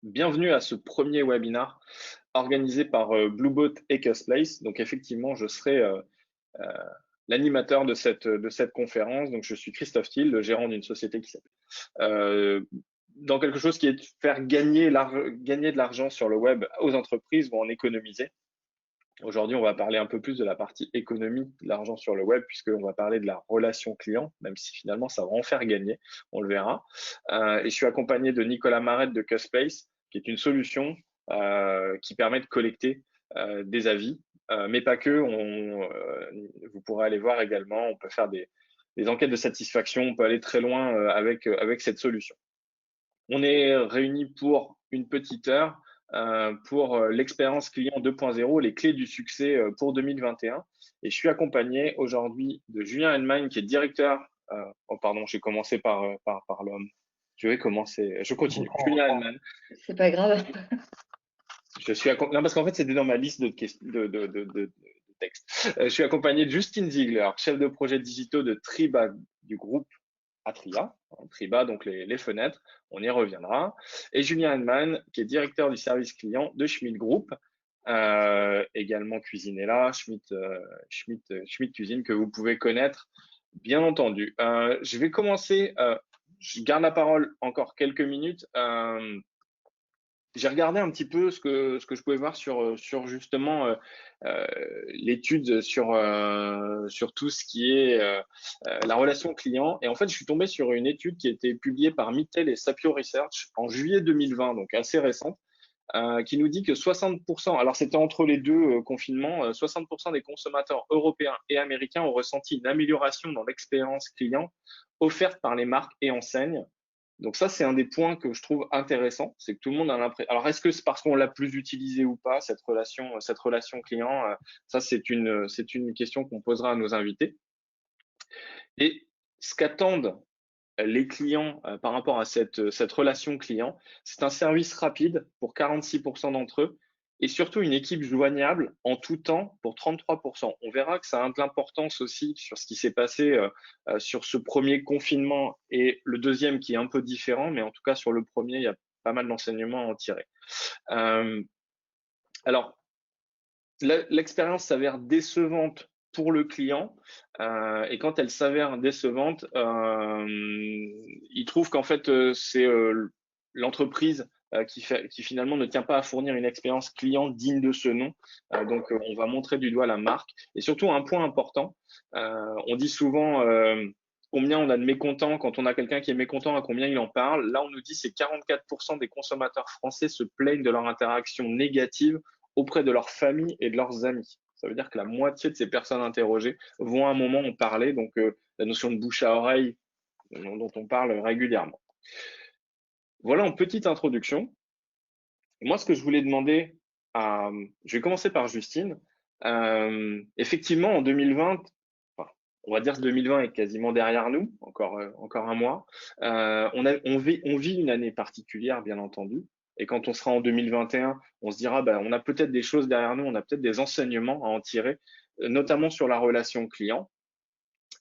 Bienvenue à ce premier webinar organisé par Blueboat et Custplace. Donc effectivement, je serai euh, l'animateur de cette conférence. Donc je suis Christophe Thiel, le gérant d'une société qui s'appelle dans quelque chose qui est de faire gagner de l'argent sur le web aux entreprises ou en économiser. Aujourd'hui, on va parler un peu plus de la partie économie de l'argent sur le web, puisqu'on va parler de la relation client, même si finalement ça va en faire gagner, on le verra. Et je suis accompagné de Nicolas Marette de Custplace, qui est une solution qui permet de collecter des avis, mais pas que. Vous pourrez aller voir également, on peut faire des enquêtes de satisfaction, on peut aller très loin avec cette solution. On est réunis pour une petite heure pour l'expérience client 2.0, les clés du succès pour 2021. Et je suis accompagné aujourd'hui de Julien Hennemann, qui est directeur. Oh, pardon, j'ai commencé par l'homme. Je continue. Julien Hennemann. C'est pas grave. Non, parce qu'en fait, c'était dans ma liste de textes. Je suis accompagné de Justine Ziegler, chef de projet digitaux de Triba du groupe Atria. Triba, donc les fenêtres, on y reviendra. Et Julien Hennemann, qui est directeur du service client de Schmidt Group, également Cuisinella, Schmidt Cuisine, que vous pouvez connaître, bien entendu. Je vais commencer, je garde la parole encore quelques minutes. J'ai regardé un petit peu ce que je pouvais voir sur justement l'étude sur tout ce qui est la relation client. Et en fait, je suis tombé sur une étude qui a été publiée par Mittel et Sapio Research en juillet 2020, donc assez récente, qui nous dit que 60%, alors c'était entre les deux confinements, 60% des consommateurs européens et américains ont ressenti une amélioration dans l'expérience client offerte par les marques et enseignes. Donc ça, c'est un des points que je trouve intéressant, c'est que tout le monde a l'impression. Alors, est-ce que c'est parce qu'on l'a plus utilisé ou pas, cette relation client? Ça, c'est une question qu'on posera à nos invités. Et ce qu'attendent les clients par rapport à cette relation client, c'est un service rapide pour 46% d'entre eux et surtout une équipe joignable en tout temps pour 33%. On verra que ça a de l'importance aussi sur ce qui s'est passé sur ce premier confinement et le deuxième qui est un peu différent, mais en tout cas sur le premier, il y a pas mal d'enseignements à en tirer. Alors, l'expérience s'avère décevante pour le client et quand elle s'avère décevante, il trouve qu'en fait c'est l'entreprise qui finalement ne tient pas à fournir une expérience client digne de ce nom. Donc on va montrer du doigt la marque et surtout un point important. On dit souvent combien on a de mécontents quand on a quelqu'un qui est mécontent, à combien il en parle. Là on nous dit c'est 44% des consommateurs français se plaignent de leur interaction négative auprès de leur famille et de leurs amis. Ça veut dire que la moitié de ces personnes interrogées vont à un moment en parler, donc la notion de bouche à oreille dont on parle régulièrement. Voilà en petite introduction. Et moi, ce que je voulais demander je vais commencer par Justine. Effectivement, en 2020, enfin, on va dire que 2020 est quasiment derrière nous, encore un mois. On vit une année particulière, bien entendu. Et quand on sera en 2021, on se dira, on a peut-être des choses derrière nous, on a peut-être des enseignements à en tirer, notamment sur la relation client.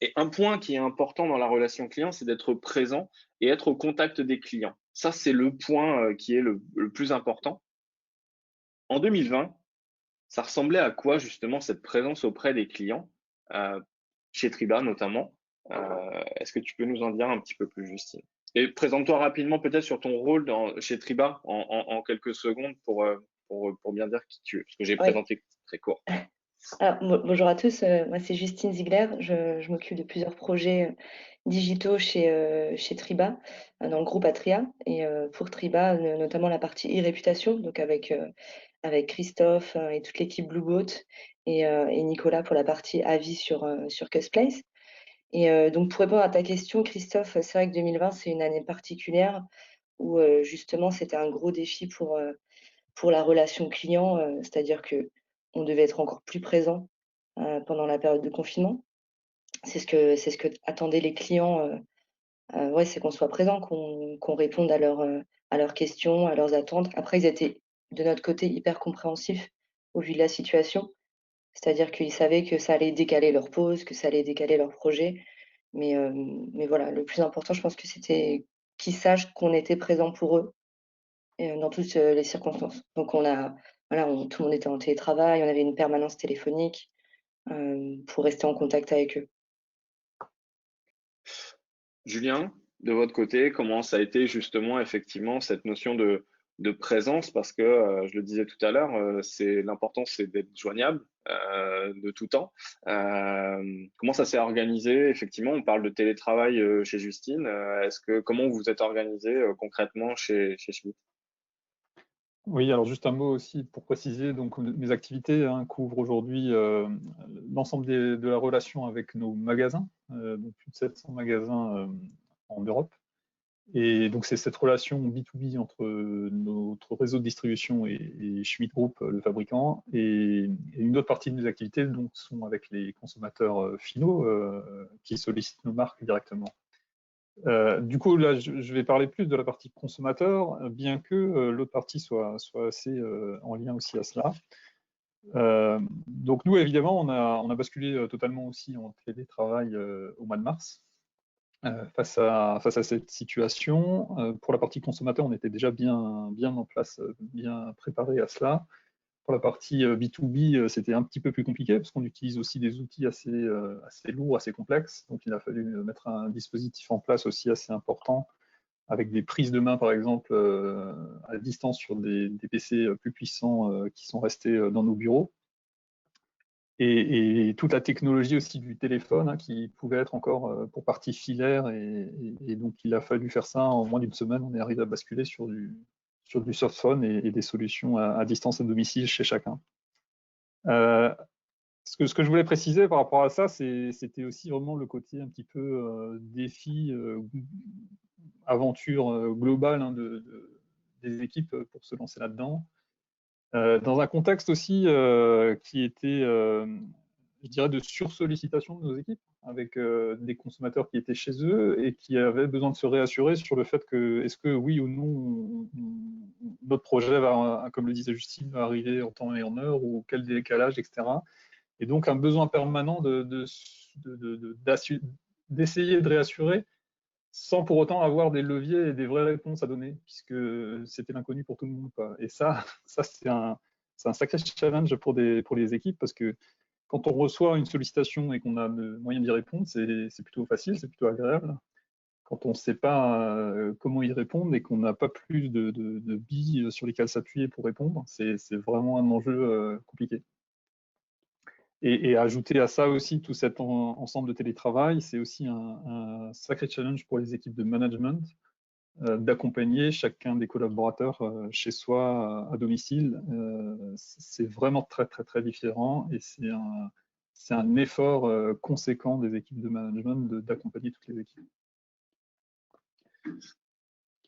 Et un point qui est important dans la relation client, c'est d'être présent et être au contact des clients. Ça, c'est le point qui est le plus important. En 2020, ça ressemblait à quoi justement cette présence auprès des clients, chez Triba notamment? Est-ce que tu peux nous en dire un petit peu plus, Justine? Et présente-toi rapidement peut-être sur ton rôle chez Triba en quelques secondes pour bien dire qui tu es, parce que j'ai Oui. présenté très court. Alors, bonjour à tous, moi c'est Justine Ziegler, je m'occupe de plusieurs projets digitaux chez Triba, dans le groupe Atria. Et pour Triba, notamment la partie e-réputation, donc avec Christophe et toute l'équipe Blueboat et Nicolas pour la partie avis sur Custplace. Et donc pour répondre à ta question, Christophe, c'est vrai que 2020 c'est une année particulière où justement c'était un gros défi pour la relation client, c'est-à-dire qu'on devait être encore plus présent pendant la période de confinement. C'est ce que attendaient les clients, ouais, c'est qu'on soit présent, qu'on réponde à leurs questions, à leurs attentes. Après, ils étaient de notre côté hyper compréhensifs au vu de la situation, c'est-à-dire qu'ils savaient que ça allait décaler leur pause, que ça allait décaler leur projet. Mais voilà, le plus important, je pense que c'était qu'ils sachent qu'on était présent pour eux et dans toutes les circonstances. Donc voilà, tout le monde était en télétravail, on avait une permanence téléphonique pour rester en contact avec eux. Julien, de votre côté, comment ça a été justement effectivement cette notion de présence? Parce que, je le disais tout à l'heure, l'important, c'est d'être joignable de tout temps. Comment ça s'est organisé? Effectivement, on parle de télétravail chez Justine. Comment vous êtes organisé concrètement chez Schmitt? Oui, alors juste un mot aussi pour préciser, donc mes activités couvrent aujourd'hui l'ensemble de la relation avec nos magasins, donc plus de 700 magasins en Europe. Et donc c'est cette relation B2B entre notre réseau de distribution et Schmitt Group, le fabricant, et une autre partie de mes activités donc, sont avec les consommateurs finaux qui sollicitent nos marques directement. Du coup, là, je vais parler plus de la partie consommateur, bien que l'autre partie soit assez en lien aussi à cela. Donc nous, évidemment, on a basculé totalement aussi en télétravail au mois de mars. Face à cette situation, pour la partie consommateur, on était déjà bien en place, bien préparé à cela. Pour la partie B2B, c'était un petit peu plus compliqué parce qu'on utilise aussi des outils assez lourds, assez complexes. Donc, il a fallu mettre un dispositif en place aussi assez important avec des prises de main, par exemple, à distance sur des PC plus puissants qui sont restés dans nos bureaux. Et toute la technologie aussi du téléphone qui pouvait être encore pour partie filaire. Et donc, il a fallu faire ça en moins d'une semaine. On est arrivé à basculer sur du smartphone et des solutions à distance à domicile chez chacun. Ce que je voulais préciser par rapport à ça, c'était aussi vraiment le côté un petit peu défi, aventure globale des équipes pour se lancer là-dedans. Dans un contexte aussi qui était, je dirais, de sursollicitation de nos équipes, avec des consommateurs qui étaient chez eux et qui avaient besoin de se réassurer sur le fait que, est-ce que oui ou non, notre projet va, comme le disait Justine, va arriver en temps et en heure, ou quel décalage, etc. Et donc un besoin permanent d'essayer de réassurer sans pour autant avoir des leviers et des vraies réponses à donner, puisque c'était l'inconnu pour tout le monde. Et ça c'est un sacré challenge pour les équipes, parce que quand on reçoit une sollicitation et qu'on a le moyen d'y répondre, c'est plutôt facile, c'est plutôt agréable. Quand on ne sait pas comment y répondre et qu'on n'a pas plus de billes sur lesquelles s'appuyer pour répondre, c'est vraiment un enjeu compliqué. Et ajouter à ça aussi tout cet ensemble de télétravail, c'est aussi un sacré challenge pour les équipes de management d'accompagner chacun des collaborateurs chez soi à domicile. C'est vraiment très très différent, et c'est un effort conséquent des équipes de management d'accompagner toutes les équipes.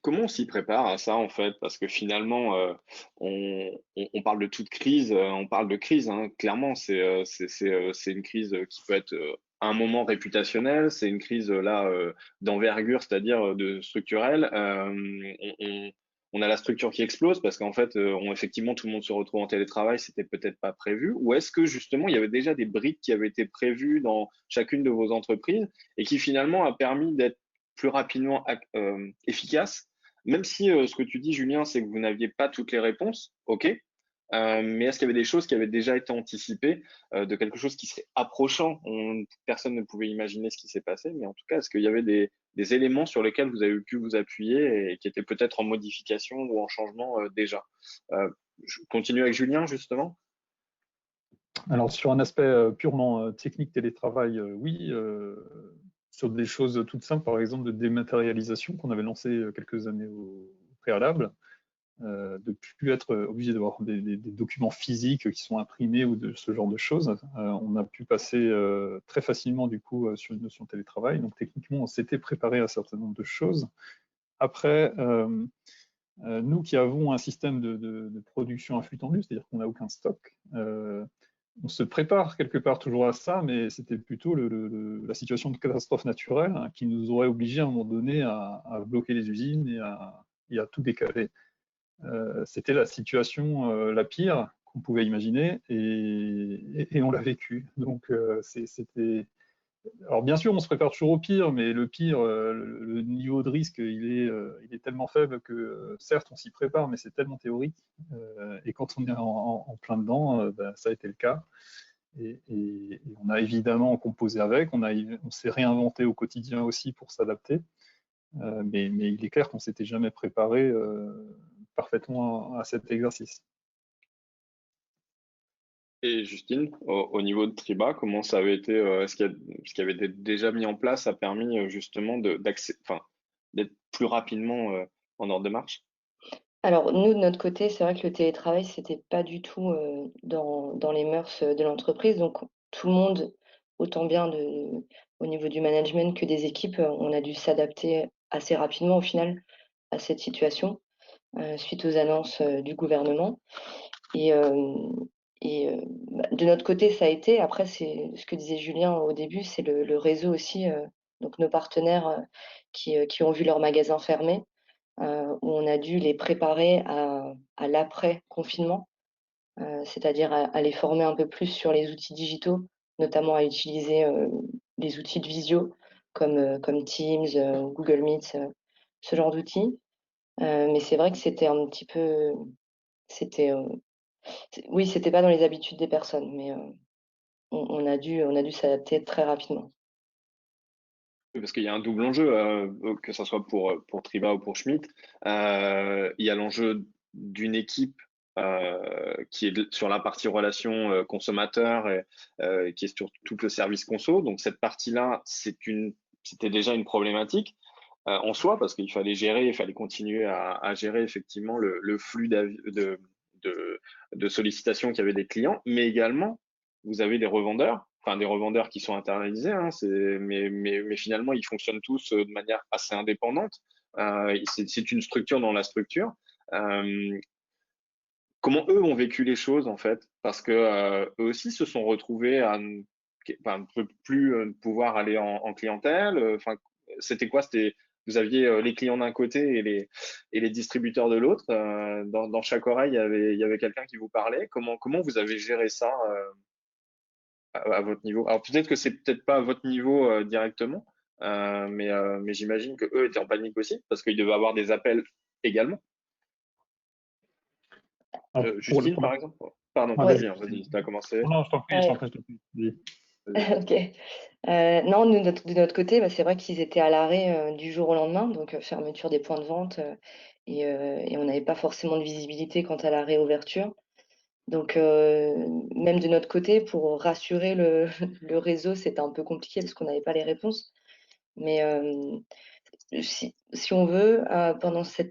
Comment on s'y prépare à ça en fait? Parce que finalement, on parle de toute crise, on parle de crise, hein, clairement, c'est une crise qui peut être à un moment réputationnelle, c'est une crise là d'envergure, c'est-à-dire de structurelle. On a la structure qui explose parce qu'en fait, effectivement, tout le monde se retrouve en télétravail, c'était peut-être pas prévu. Ou est-ce que justement, il y avait déjà des briques qui avaient été prévues dans chacune de vos entreprises et qui finalement a permis d'être plus rapidement efficace, même si ce que tu dis, Julien, c'est que vous n'aviez pas toutes les réponses, ok, mais est-ce qu'il y avait des choses qui avaient déjà été anticipées, de quelque chose qui serait approchant? Personne ne pouvait imaginer ce qui s'est passé, mais en tout cas, est-ce qu'il y avait des éléments sur lesquels vous avez pu vous appuyer et qui étaient peut-être en modification ou en changement déjà? Je continue avec Julien, justement. Alors, sur un aspect purement technique télétravail, oui, sur des choses toutes simples, par exemple de dématérialisation qu'on avait lancé quelques années au préalable, de ne plus être obligé d'avoir des documents physiques qui sont imprimés ou de ce genre de choses. On a pu passer très facilement du coup sur une notion de télétravail. Donc techniquement, on s'était préparé à un certain nombre de choses. Après, nous qui avons un système de production à flux tendu, c'est-à-dire qu'on n'a aucun stock, on se prépare quelque part toujours à ça, mais c'était plutôt la situation de catastrophe naturelle qui nous aurait obligés à un moment donné à bloquer les usines et à tout décaler. C'était la situation la pire qu'on pouvait imaginer, et on l'a vécu. Donc c'était Alors bien sûr, on se prépare toujours au pire, mais le pire, le niveau de risque, il est tellement faible que certes, on s'y prépare, mais c'est tellement théorique. Et quand on est en plein dedans, ben, ça a été le cas. Et on a évidemment composé avec, on s'est réinventé au quotidien aussi pour s'adapter. Mais il est clair qu'on s'était jamais préparé parfaitement à cet exercice. Et Justine, au niveau de Triba, comment ça avait été, ce qui avait été déjà mis en place a permis justement enfin, d'être plus rapidement en ordre de marche? Alors nous, de notre côté, c'est vrai que le télétravail, c'était pas du tout, dans les mœurs, de l'entreprise. Donc tout le monde, autant bien au niveau du management que des équipes, on a dû s'adapter assez rapidement au final à cette situation, suite aux annonces, du gouvernement. Et de notre côté, ça a été. Après, c'est ce que disait Julien au début, c'est le réseau aussi, donc nos partenaires, qui ont vu leurs magasins fermer, où on a dû les préparer à l'après-confinement, c'est-à-dire à les former un peu plus sur les outils digitaux, notamment à utiliser, les outils de visio comme Teams, Google Meet, ce genre d'outils. Mais c'est vrai que c'était un petit peu c'était, oui, c'était pas dans les habitudes des personnes, mais on a dû s'adapter très rapidement. Oui, parce qu'il y a un double enjeu, que ce soit pour Triba ou pour Schmitt. Il y a l'enjeu d'une équipe qui est sur la partie relation consommateur et qui est sur tout le service conso. Donc cette partie-là, c'était déjà une problématique en soi parce qu'il fallait gérer, il fallait continuer à gérer effectivement le flux de, de sollicitations qu'il y avait des clients, mais également vous avez des revendeurs, enfin des revendeurs qui sont internalisés, hein, mais finalement ils fonctionnent tous de manière assez indépendante. C'est une structure dans la structure. Euh, Comment eux ont vécu les choses en fait? Parce que eux aussi se sont retrouvés à enfin, ne plus pouvoir aller en clientèle. Enfin, c'était quoi? C'était vous aviez les clients d'un côté et les distributeurs de l'autre. Dans chaque oreille, il y avait quelqu'un qui vous parlait. Comment vous avez géré ça à votre niveau? Alors peut-être que c'est peut-être pas à votre niveau directement, mais j'imagine que eux étaient en panique aussi parce qu'ils devaient avoir des appels également. Alors, Justine, par exemple? Pardon, Ouais. Julien, vas-y, tu as commencé. Non, je t'en prie, je Ouais. t'en prie, je t'en prie. Vas-y. OK. Non, nous, de notre côté, bah, c'est vrai qu'ils étaient à l'arrêt, du jour au lendemain, donc fermeture des points de vente, et on n'avait pas forcément de visibilité quant à la réouverture. Donc même de notre côté, pour rassurer le le réseau, c'était un peu compliqué parce qu'on n'avait pas les réponses. Mais si on veut, pendant ce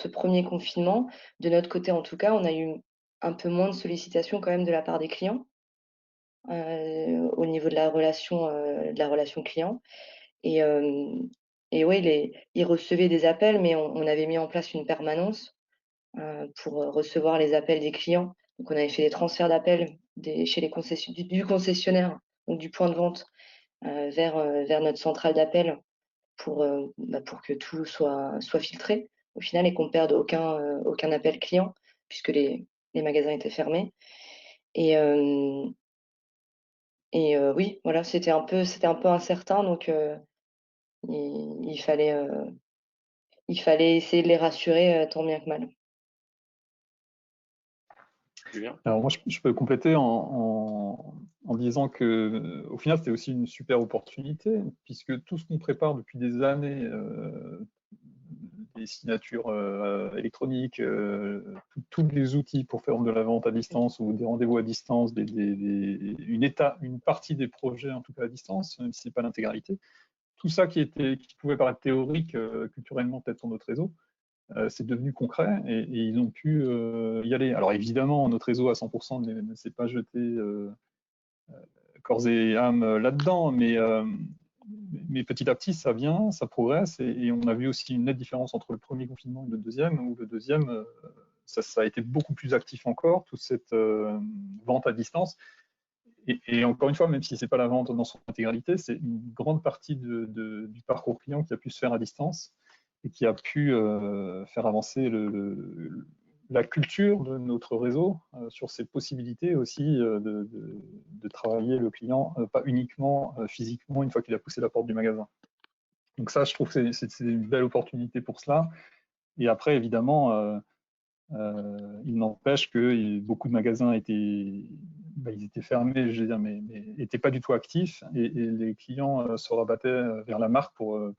premier confinement, de notre côté en tout cas, on a eu un peu moins de sollicitations quand même de la part des clients, au niveau de la relation client. Et ouais, ils recevaient des appels, mais on avait mis en place une permanence, pour, recevoir les appels des clients. Donc on avait fait des transferts d'appels chez les du concessionnaire, donc du point de vente, vers notre centrale d'appels pour que tout soit filtré au final et qu'on perde aucun appel client puisque les magasins étaient fermés. Et oui, voilà, c'était un peu incertain donc il il fallait essayer de les rassurer, tant bien que mal. Julien? Alors moi, je peux compléter en disant que, au final, c'était aussi une super opportunité, puisque tout ce qu'on prépare depuis des années, des signatures électroniques, tous les outils pour faire de la vente à distance ou des rendez-vous à distance, une partie des projets en tout cas à distance, même si ce n'est pas l'intégralité, tout ça qui pouvait paraître théorique culturellement peut-être sur notre réseau, c'est devenu concret et ils ont pu y aller. Alors évidemment, notre réseau à 100% ne s'est pas jeté corps et âme là-dedans, mais petit à petit, ça vient, ça progresse et on a vu aussi une nette différence entre le premier confinement et le deuxième, où le deuxième, ça a été beaucoup plus actif encore, toute cette vente à distance. Et encore une fois, même si ce n'est pas la vente dans son intégralité, c'est une grande partie du parcours client qui a pu se faire à distance et qui a pu faire avancer la culture de notre réseau sur ces possibilités aussi de travailler le client, pas uniquement physiquement une fois qu'il a poussé la porte du magasin. Donc ça, je trouve que c'est une belle opportunité pour cela. Et après, évidemment, il n'empêche que beaucoup de magasins ils étaient fermés, je veux dire, mais n'étaient pas du tout actifs, et les clients se rabattaient vers la marque pour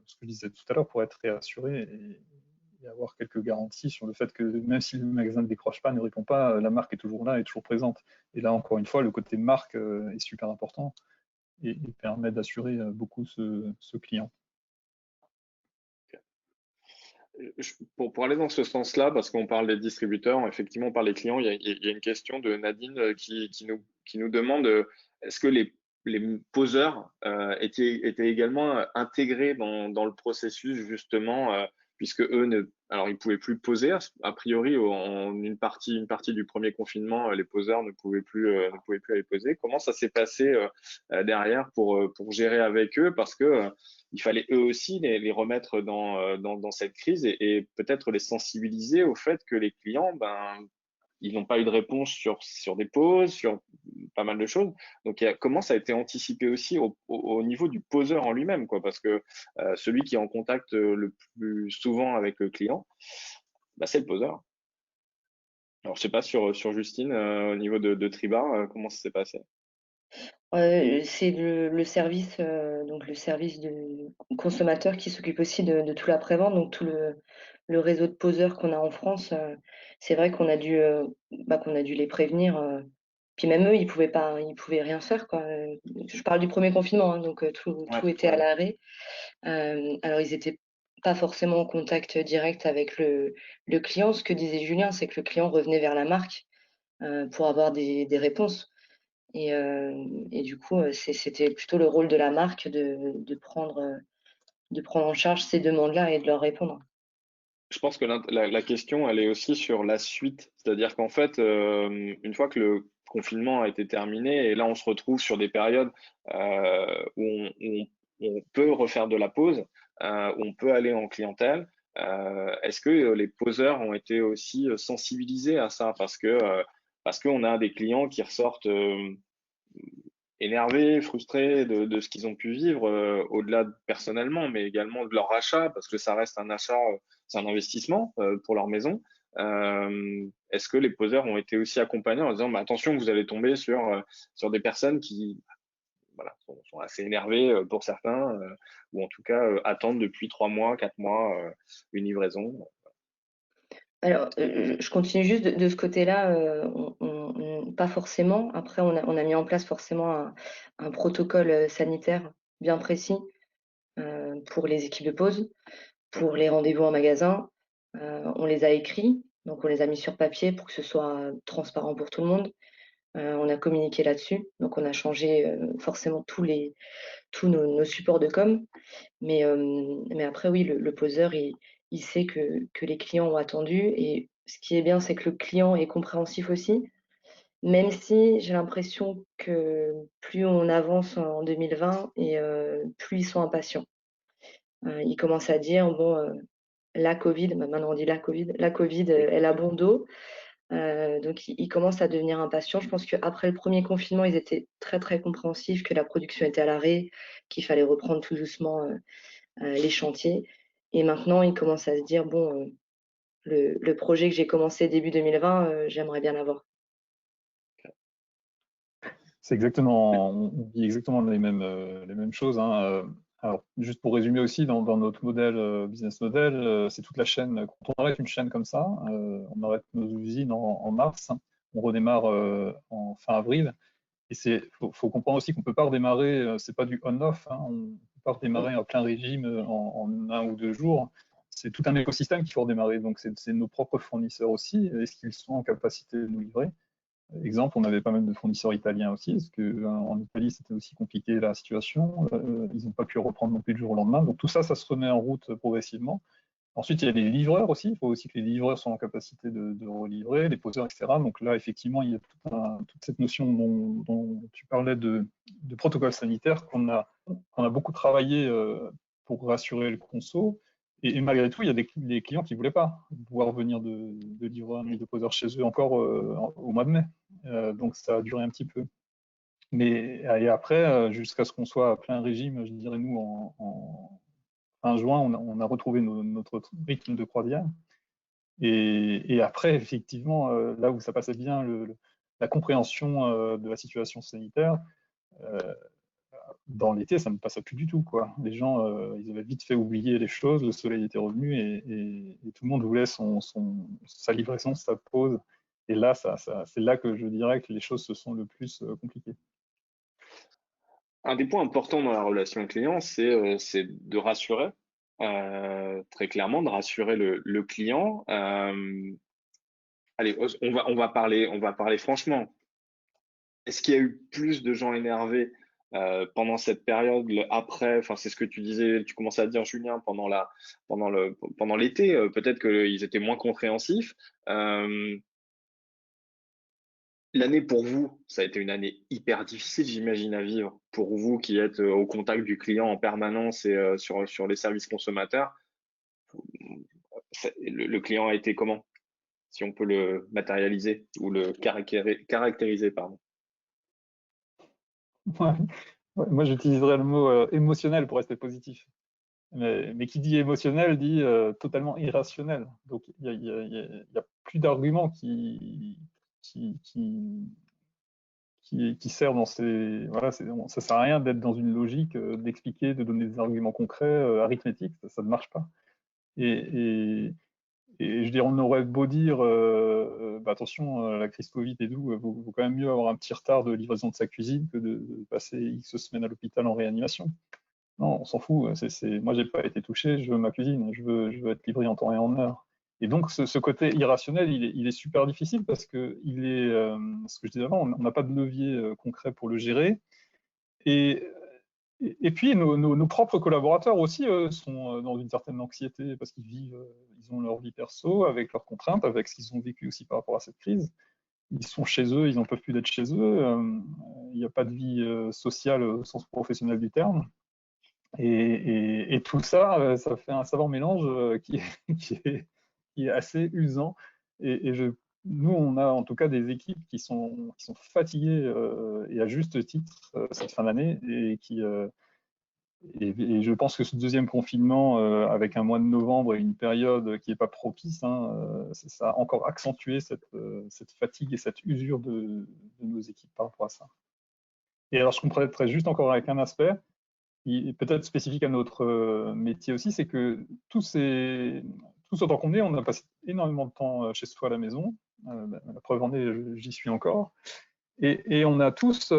ce que je disais tout à l'heure, pour être réassurés et avoir quelques garanties sur le fait que même si le magasin ne décroche pas, ne répond pas, la marque est toujours là, est toujours présente. Et là, encore une fois, le côté marque est super important et permet d'assurer beaucoup ce client. Pour aller dans ce sens-là, parce qu'on parle des distributeurs, effectivement, on parle des clients, il y a une question de Nadine qui nous demande est-ce que les poseurs étaient également intégrés dans le processus, justement, puisque eux, alors ils ne pouvaient plus poser, a priori, en une partie du premier confinement, les poseurs ne pouvaient plus aller poser. Comment ça s'est passé derrière pour gérer avec eux, parce que il fallait eux aussi les remettre dans cette crise et peut-être les sensibiliser au fait que les clients, ils n'ont pas eu de réponse sur des pauses, sur pas mal de choses. Donc, comment ça a été anticipé aussi au niveau du poseur en lui-même, quoi, parce que celui qui est en contact le plus souvent avec le client, c'est le poseur. Alors, je sais pas sur Justine, au niveau de Triba, comment ça s'est passé? C'est le service, donc le service de consommateur qui s'occupe aussi de tout l'après-vente, donc tout le réseau de poseurs qu'on a en France. C'est vrai qu'on a dû les prévenir. Puis même eux, ils pouvaient rien faire, quoi. Je parle du premier confinement, hein, donc tout était à l'arrêt. Alors ils étaient pas forcément en contact direct avec le client. Ce que disait Julien, c'est que le client revenait vers la marque pour avoir des réponses. Et du coup, c'était plutôt le rôle de la marque de prendre en charge ces demandes-là et de leur répondre. Je pense que la question, elle est aussi sur la suite. C'est-à-dire qu'en fait, une fois que le confinement a été terminé, et là, on se retrouve sur des périodes où on peut refaire de la pause, où on peut aller en clientèle. Est-ce que les poseurs ont été aussi sensibilisés à ça? Parce qu'on a des clients qui ressortent énervés, frustrés de ce qu'ils ont pu vivre, au-delà personnellement, mais également de leur achat, parce que ça reste un achat, c'est un investissement pour leur maison. Est-ce que les poseurs ont été aussi accompagnés en disant attention, vous allez tomber sur des personnes qui sont assez énervées pour certains, ou en tout cas attendent depuis 3 mois, 4 mois une livraison? Alors, je continue juste de ce côté-là, pas forcément. Après, on a mis en place forcément un protocole sanitaire bien précis pour les équipes de pause, pour les rendez-vous en magasin. On les a écrits, donc on les a mis sur papier pour que ce soit transparent pour tout le monde. On a communiqué là-dessus, donc on a changé forcément tous nos supports de com. Mais après, oui, le poseur, il sait que les clients ont attendu. Et ce qui est bien, c'est que le client est compréhensif aussi, même si j'ai l'impression que plus on avance en 2020 et plus ils sont impatients. Ils commencent à dire, bon, la Covid, maintenant on dit la Covid, elle a bon dos. Donc ils commencent à devenir impatients. Je pense qu'après le premier confinement, ils étaient très, très compréhensifs, que la production était à l'arrêt, qu'il fallait reprendre tout doucement les chantiers. Et maintenant, ils commencent à se dire, bon, le projet que j'ai commencé début 2020, j'aimerais bien l'avoir. C'est exactement, on dit exactement les mêmes choses, hein. Alors, juste pour résumer aussi, dans notre modèle, business model, c'est toute la chaîne. Quand on arrête une chaîne comme ça, on arrête nos usines en mars, on redémarre en fin avril. Et faut comprendre aussi qu'on peut pas redémarrer, c'est pas du on-off, hein, on peut pas redémarrer en plein régime en 1 ou 2 jours. C'est tout un écosystème qu'il faut redémarrer. Donc, c'est nos propres fournisseurs aussi. Est-ce qu'ils sont en capacité de nous livrer? Exemple, on avait pas mal de fournisseurs italiens aussi, parce qu'en Italie, c'était aussi compliqué la situation. Ils n'ont pas pu reprendre non plus du jour au lendemain. Donc tout ça, ça se remet en route progressivement. Ensuite, il y a les livreurs aussi. Il faut aussi que les livreurs soient en capacité de relivrer, les poseurs, etc. Donc là, effectivement, il y a toute cette notion dont tu parlais de protocole sanitaire qu'on a beaucoup travaillé pour rassurer le conso. Et malgré tout, il y a des clients qui ne voulaient pas pouvoir venir de livreurs ni de poseurs chez eux encore au mois de mai. Donc ça a duré un petit peu. Mais et après, jusqu'à ce qu'on soit à plein régime, je dirais nous, en fin juin, on a retrouvé notre rythme de croisière. Et après, effectivement, là où ça passait bien, la compréhension de la situation sanitaire, dans l'été, ça ne passait plus du tout, quoi. Les gens, ils avaient vite fait oublier les choses, le soleil était revenu et tout le monde voulait sa livraison, sa pause. Et là, c'est là que je dirais que les choses se sont le plus compliquées. Un des points importants dans la relation client, c'est de rassurer, très clairement, de rassurer le client. Allez, on va parler franchement. Est-ce qu'il y a eu plus de gens énervés pendant cette période après? Enfin, c'est ce que tu disais, tu commençais à dire, Julien, pendant l'été. Peut-être qu'ils étaient moins compréhensifs. L'année pour vous, ça a été une année hyper difficile, j'imagine, à vivre. Pour vous qui êtes au contact du client en permanence et sur les services consommateurs, le client a été comment? Si on peut le matérialiser ou le caractériser, pardon. Ouais. Ouais, moi, j'utiliserais le mot émotionnel pour rester positif. Mais qui dit émotionnel dit totalement irrationnel. Donc, il y a plus d'arguments qui servent dans ces. Voilà, ça sert à rien d'être dans une logique, d'expliquer, de donner des arguments concrets, arithmétiques, ça ne marche pas. Et je veux dire, on aurait beau dire, attention, la crise Covid et tout, vaut quand même mieux avoir un petit retard de livraison de sa cuisine que de passer X semaines à l'hôpital en réanimation. Non, on s'en fout. Moi, j'ai pas été touché, je veux ma cuisine, je veux être livré en temps et en heure. Et donc, ce côté irrationnel, il est super difficile parce que ce que je disais avant, on n'a pas de levier concret pour le gérer. Et, et puis, nos propres collaborateurs aussi sont dans une certaine anxiété parce ils ont leur vie perso avec leurs contraintes, avec ce qu'ils ont vécu aussi par rapport à cette crise. Ils sont chez eux, ils n'en peuvent plus d'être chez eux. Il n'y a pas de vie sociale au sens professionnel du terme. Et tout ça, ça fait un savant mélange qui est assez usant. Et nous, on a en tout cas des équipes qui sont fatiguées et à juste titre cette fin d'année et je pense que ce deuxième confinement, avec un mois de novembre et une période qui n'est pas propice, hein, ça a encore accentué cette fatigue et cette usure de nos équipes par rapport à ça. Et alors, je compléterais juste encore avec un aspect, qui est peut-être spécifique à notre métier aussi, c'est que tous autant qu'on est, on a passé énormément de temps chez soi à la maison. La preuve en est, j'y suis encore. Et on a tous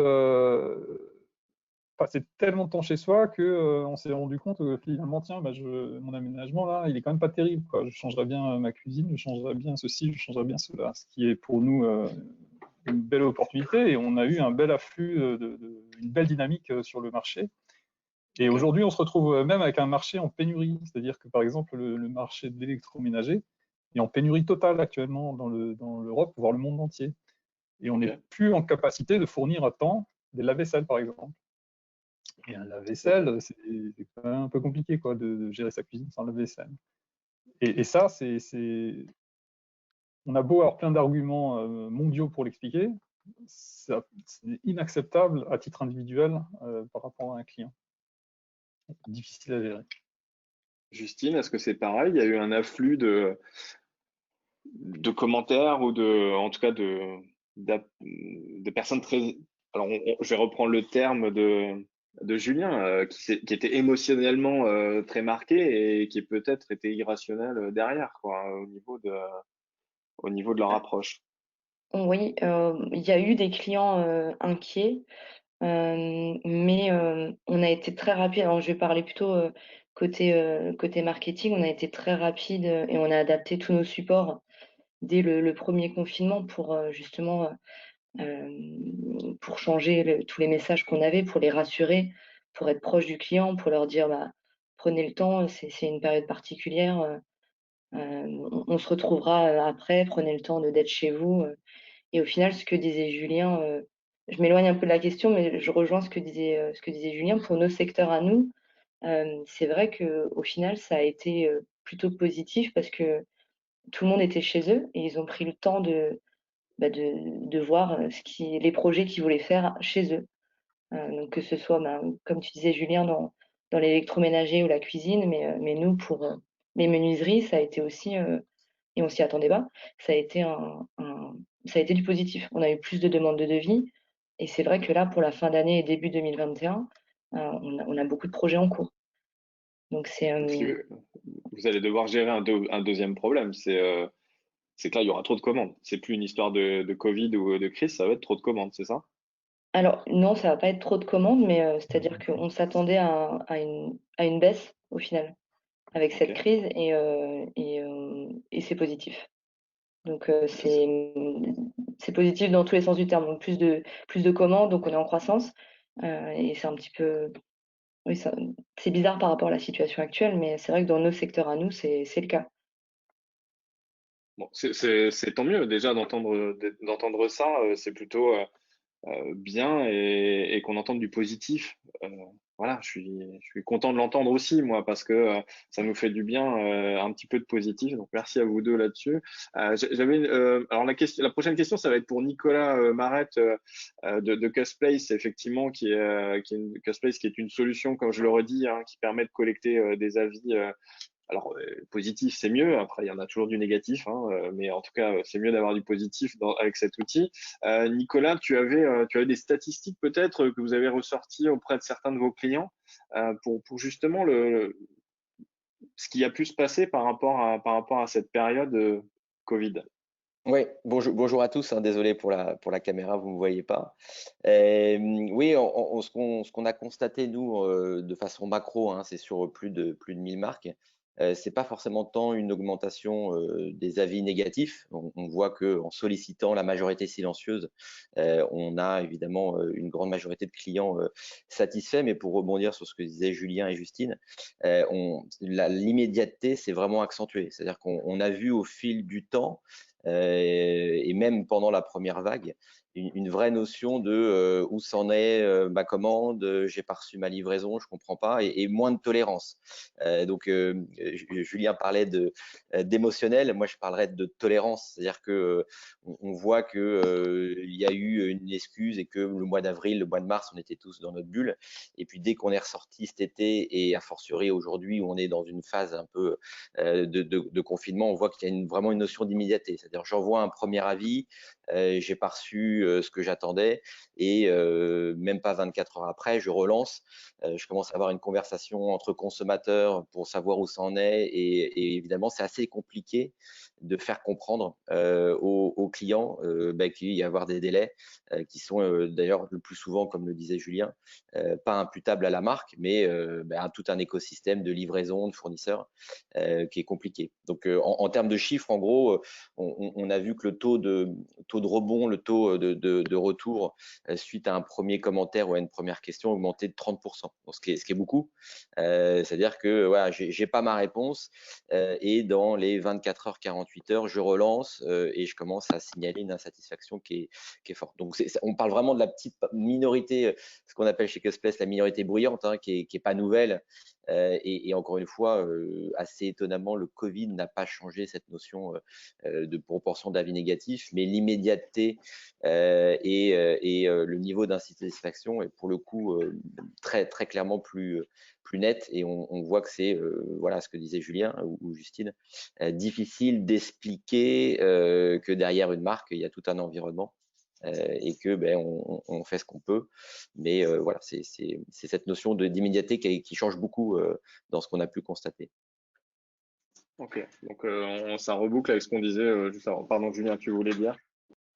passé tellement de temps chez soi qu'on s'est rendu compte que finalement, tiens, mon aménagement là, il est quand même pas terrible, quoi. Je changerais bien ma cuisine, je changerais bien ceci, je changerais bien cela, ce qui est pour nous une belle opportunité. Et on a eu un bel afflux, une belle dynamique sur le marché. Et aujourd'hui, on se retrouve même avec un marché en pénurie. C'est-à-dire que, par exemple, le marché de l'électroménager est en pénurie totale actuellement dans l'Europe, voire le monde entier. Et on n'est plus en capacité de fournir à temps des lave-vaisselle, par exemple. Et un lave-vaisselle, c'est quand même un peu compliqué quoi, de gérer sa cuisine sans lave-vaisselle. Et ça, on a beau avoir plein d'arguments mondiaux pour l'expliquer, c'est inacceptable à titre individuel par rapport à un client. Difficile à gérer. Justine, est-ce que c'est pareil? Il y a eu un afflux de commentaires ou en tout cas de personnes très. Alors, je vais reprendre le terme de Julien, qui était émotionnellement très marqué et qui peut-être était irrationnel derrière, quoi, au niveau de leur approche. Oui, il y a eu des clients inquiets, mais on a été très rapide. Alors, je vais parler plutôt côté marketing. On a été très rapide et on a adapté tous nos supports dès le premier confinement pour justement pour changer tous les messages qu'on avait, pour les rassurer, pour être proche du client, pour leur dire prenez le temps, c'est une période particulière. On se retrouvera après, prenez le temps d'être chez vous. Et au final, ce que disait Julien, je m'éloigne un peu de la question, mais je rejoins ce que disait Julien. Pour nos secteurs à nous, c'est vrai qu'au final, ça a été plutôt positif parce que tout le monde était chez eux et ils ont pris le temps de voir les projets qu'ils voulaient faire chez eux. Donc que ce soit, comme tu disais Julien, dans l'électroménager ou la cuisine, mais nous, pour les menuiseries, ça a été aussi, et on s'y attendait pas, ça a été ça a été du positif. On a eu plus de demandes de devis et c'est vrai que là, pour la fin d'année et début 2021, on a beaucoup de projets en cours. Donc c'est, Ce qui vous allez devoir gérer un deuxième problème, c'est que là, il y aura trop de commandes. C'est plus une histoire de Covid ou de crise, ça va être trop de commandes, c'est ça? alors non, ça va pas être trop de commandes, mais c'est-à-dire qu'on s'attendait à une baisse au final avec Ok. cette crise et c'est positif. Donc c'est positif dans tous les sens du terme. Donc plus de commandes, donc on est en croissance. Et c'est un petit peu, oui, c'est bizarre par rapport à la situation actuelle, mais c'est vrai que dans nos secteurs à nous, c'est le cas. Bon, c'est tant mieux déjà d'entendre ça. C'est plutôt bien et qu'on entende du positif. Voilà, je suis content de l'entendre aussi, moi, parce que ça nous fait du bien, un petit peu de positif. Donc, merci à vous deux là-dessus. Alors la prochaine question, ça va être pour Nicolas Marette de Custplace, effectivement, Custplace, qui est une solution, comme je le redis, hein, qui permet de collecter des avis. Alors, positif, c'est mieux. Après, il y en a toujours du négatif, hein, mais en tout cas, c'est mieux d'avoir du positif avec cet outil. Nicolas, tu avais des statistiques peut-être que vous avez ressorties auprès de certains de vos clients pour justement ce qui a pu se passer par rapport à cette période Covid. Oui, bonjour à tous, hein, désolé pour la caméra, vous ne me voyez pas. Oui, ce qu'on a constaté, nous, de façon macro, hein, c'est sur plus de 1000 marques, c'est pas forcément tant une augmentation des avis négatifs. On voit qu'en sollicitant la majorité silencieuse, on a évidemment une grande majorité de clients satisfaits. Mais pour rebondir sur ce que disaient Julien et Justine, l'immédiateté s'est vraiment accentuée. C'est-à-dire qu'on a vu au fil du temps, et même pendant la première vague, une vraie notion de où s'en est ma commande, j'ai pas reçu ma livraison, je comprends pas, et moins de tolérance. Donc Julien parlait d'émotionnel, moi je parlerais de tolérance, c'est-à-dire que on voit que il y a eu une excuse et que le mois d'avril, le mois de mars, on était tous dans notre bulle, et puis dès qu'on est ressorti cet été et a fortiori aujourd'hui où on est dans une phase un peu de confinement, on voit qu'il y a vraiment une notion d'immédiateté. C'est-à-dire, j'envoie un premier avis, j'ai pas reçu ce que j'attendais, et même pas 24 heures après, je relance. Je commence à avoir une conversation entre consommateurs pour savoir où ça en est, et évidemment, c'est assez compliqué de faire comprendre aux clients qu'il y a avoir des délais qui sont d'ailleurs le plus souvent, comme le disait Julien, pas imputables à la marque, mais à tout un écosystème de livraison, de fournisseurs qui est compliqué. Donc en termes de chiffres, en gros, on a vu que le taux de rebond, le taux de retour suite à un premier commentaire ou à une première question augmenté de 30%, donc ce qui est beaucoup. C'est-à-dire que voilà, j'ai pas ma réponse et dans les 24 heures, 48 heures, je relance et je commence à signaler une insatisfaction qui est forte. Donc on parle vraiment de la petite minorité, ce qu'on appelle chez Custplace la minorité bruyante, hein, qui est pas nouvelle. Et encore une fois, assez étonnamment, le Covid n'a pas changé cette notion de proportion d'avis négatifs, mais l'immédiateté et le niveau d'insatisfaction est pour le coup très, très clairement plus net, et on voit que c'est, voilà ce que disait Julien ou Justine, difficile d'expliquer que derrière une marque, il y a tout un environnement. Et que on fait ce qu'on peut, mais voilà, c'est cette notion d'immédiateté qui change beaucoup dans ce qu'on a pu constater. Ok, donc ça reboucle avec ce qu'on disait juste avant. Pardon, Julien, tu voulais dire?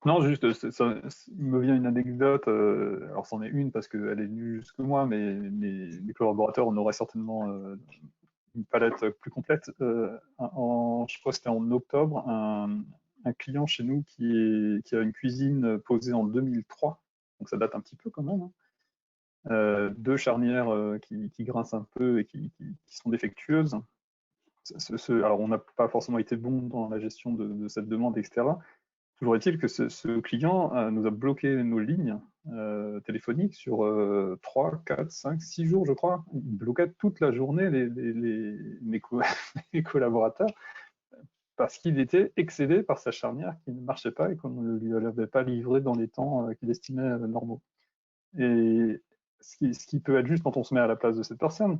Non, juste, il me vient une anecdote, alors c'en est une parce qu'elle est venue jusque moi, mais mes collaborateurs en auraient certainement une palette plus complète. Je crois que c'était en octobre, un client chez nous qui a une cuisine posée en 2003, donc ça date un petit peu quand même, hein. Deux charnières qui grincent un peu et qui sont défectueuses. Alors, on n'a pas forcément été bon dans la gestion de cette demande, etc. Toujours est-il que ce client nous a bloqué nos lignes téléphonique sur 3, 4, 5, 6 jours, je crois. Il bloquait toute la journée mes collaborateurs parce qu'il était excédé par sa charnière qui ne marchait pas et qu'on ne lui avait pas livré dans les temps qu'il estimait normaux. Et ce qui peut être juste quand on se met à la place de cette personne,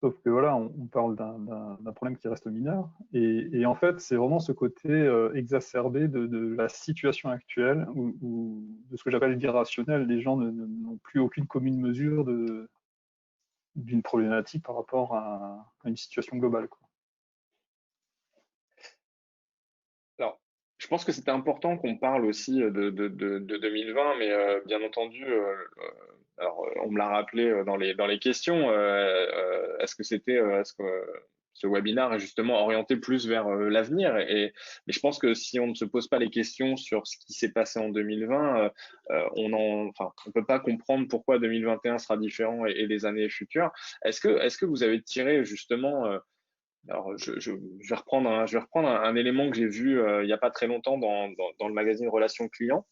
sauf que voilà, on parle d'un problème qui reste mineur. Et en fait, c'est vraiment ce côté exacerbé de la situation actuelle, ou de ce que j'appelle l'irrationnel. Les gens n'ont plus aucune commune mesure d'une problématique par rapport à une situation globale, quoi. Alors, je pense que c'était important qu'on parle aussi de 2020, mais bien entendu, alors on me l'a rappelé dans les questions. Est-ce que ce webinaire est justement orienté plus vers l'avenir? Mais je pense que si on ne se pose pas les questions sur ce qui s'est passé en 2020, on peut pas comprendre pourquoi 2021 sera différent et les années futures. Est-ce que vous avez tiré justement alors, je vais reprendre un élément que j'ai vu il n'y a pas très longtemps dans le magazine Relations Clients.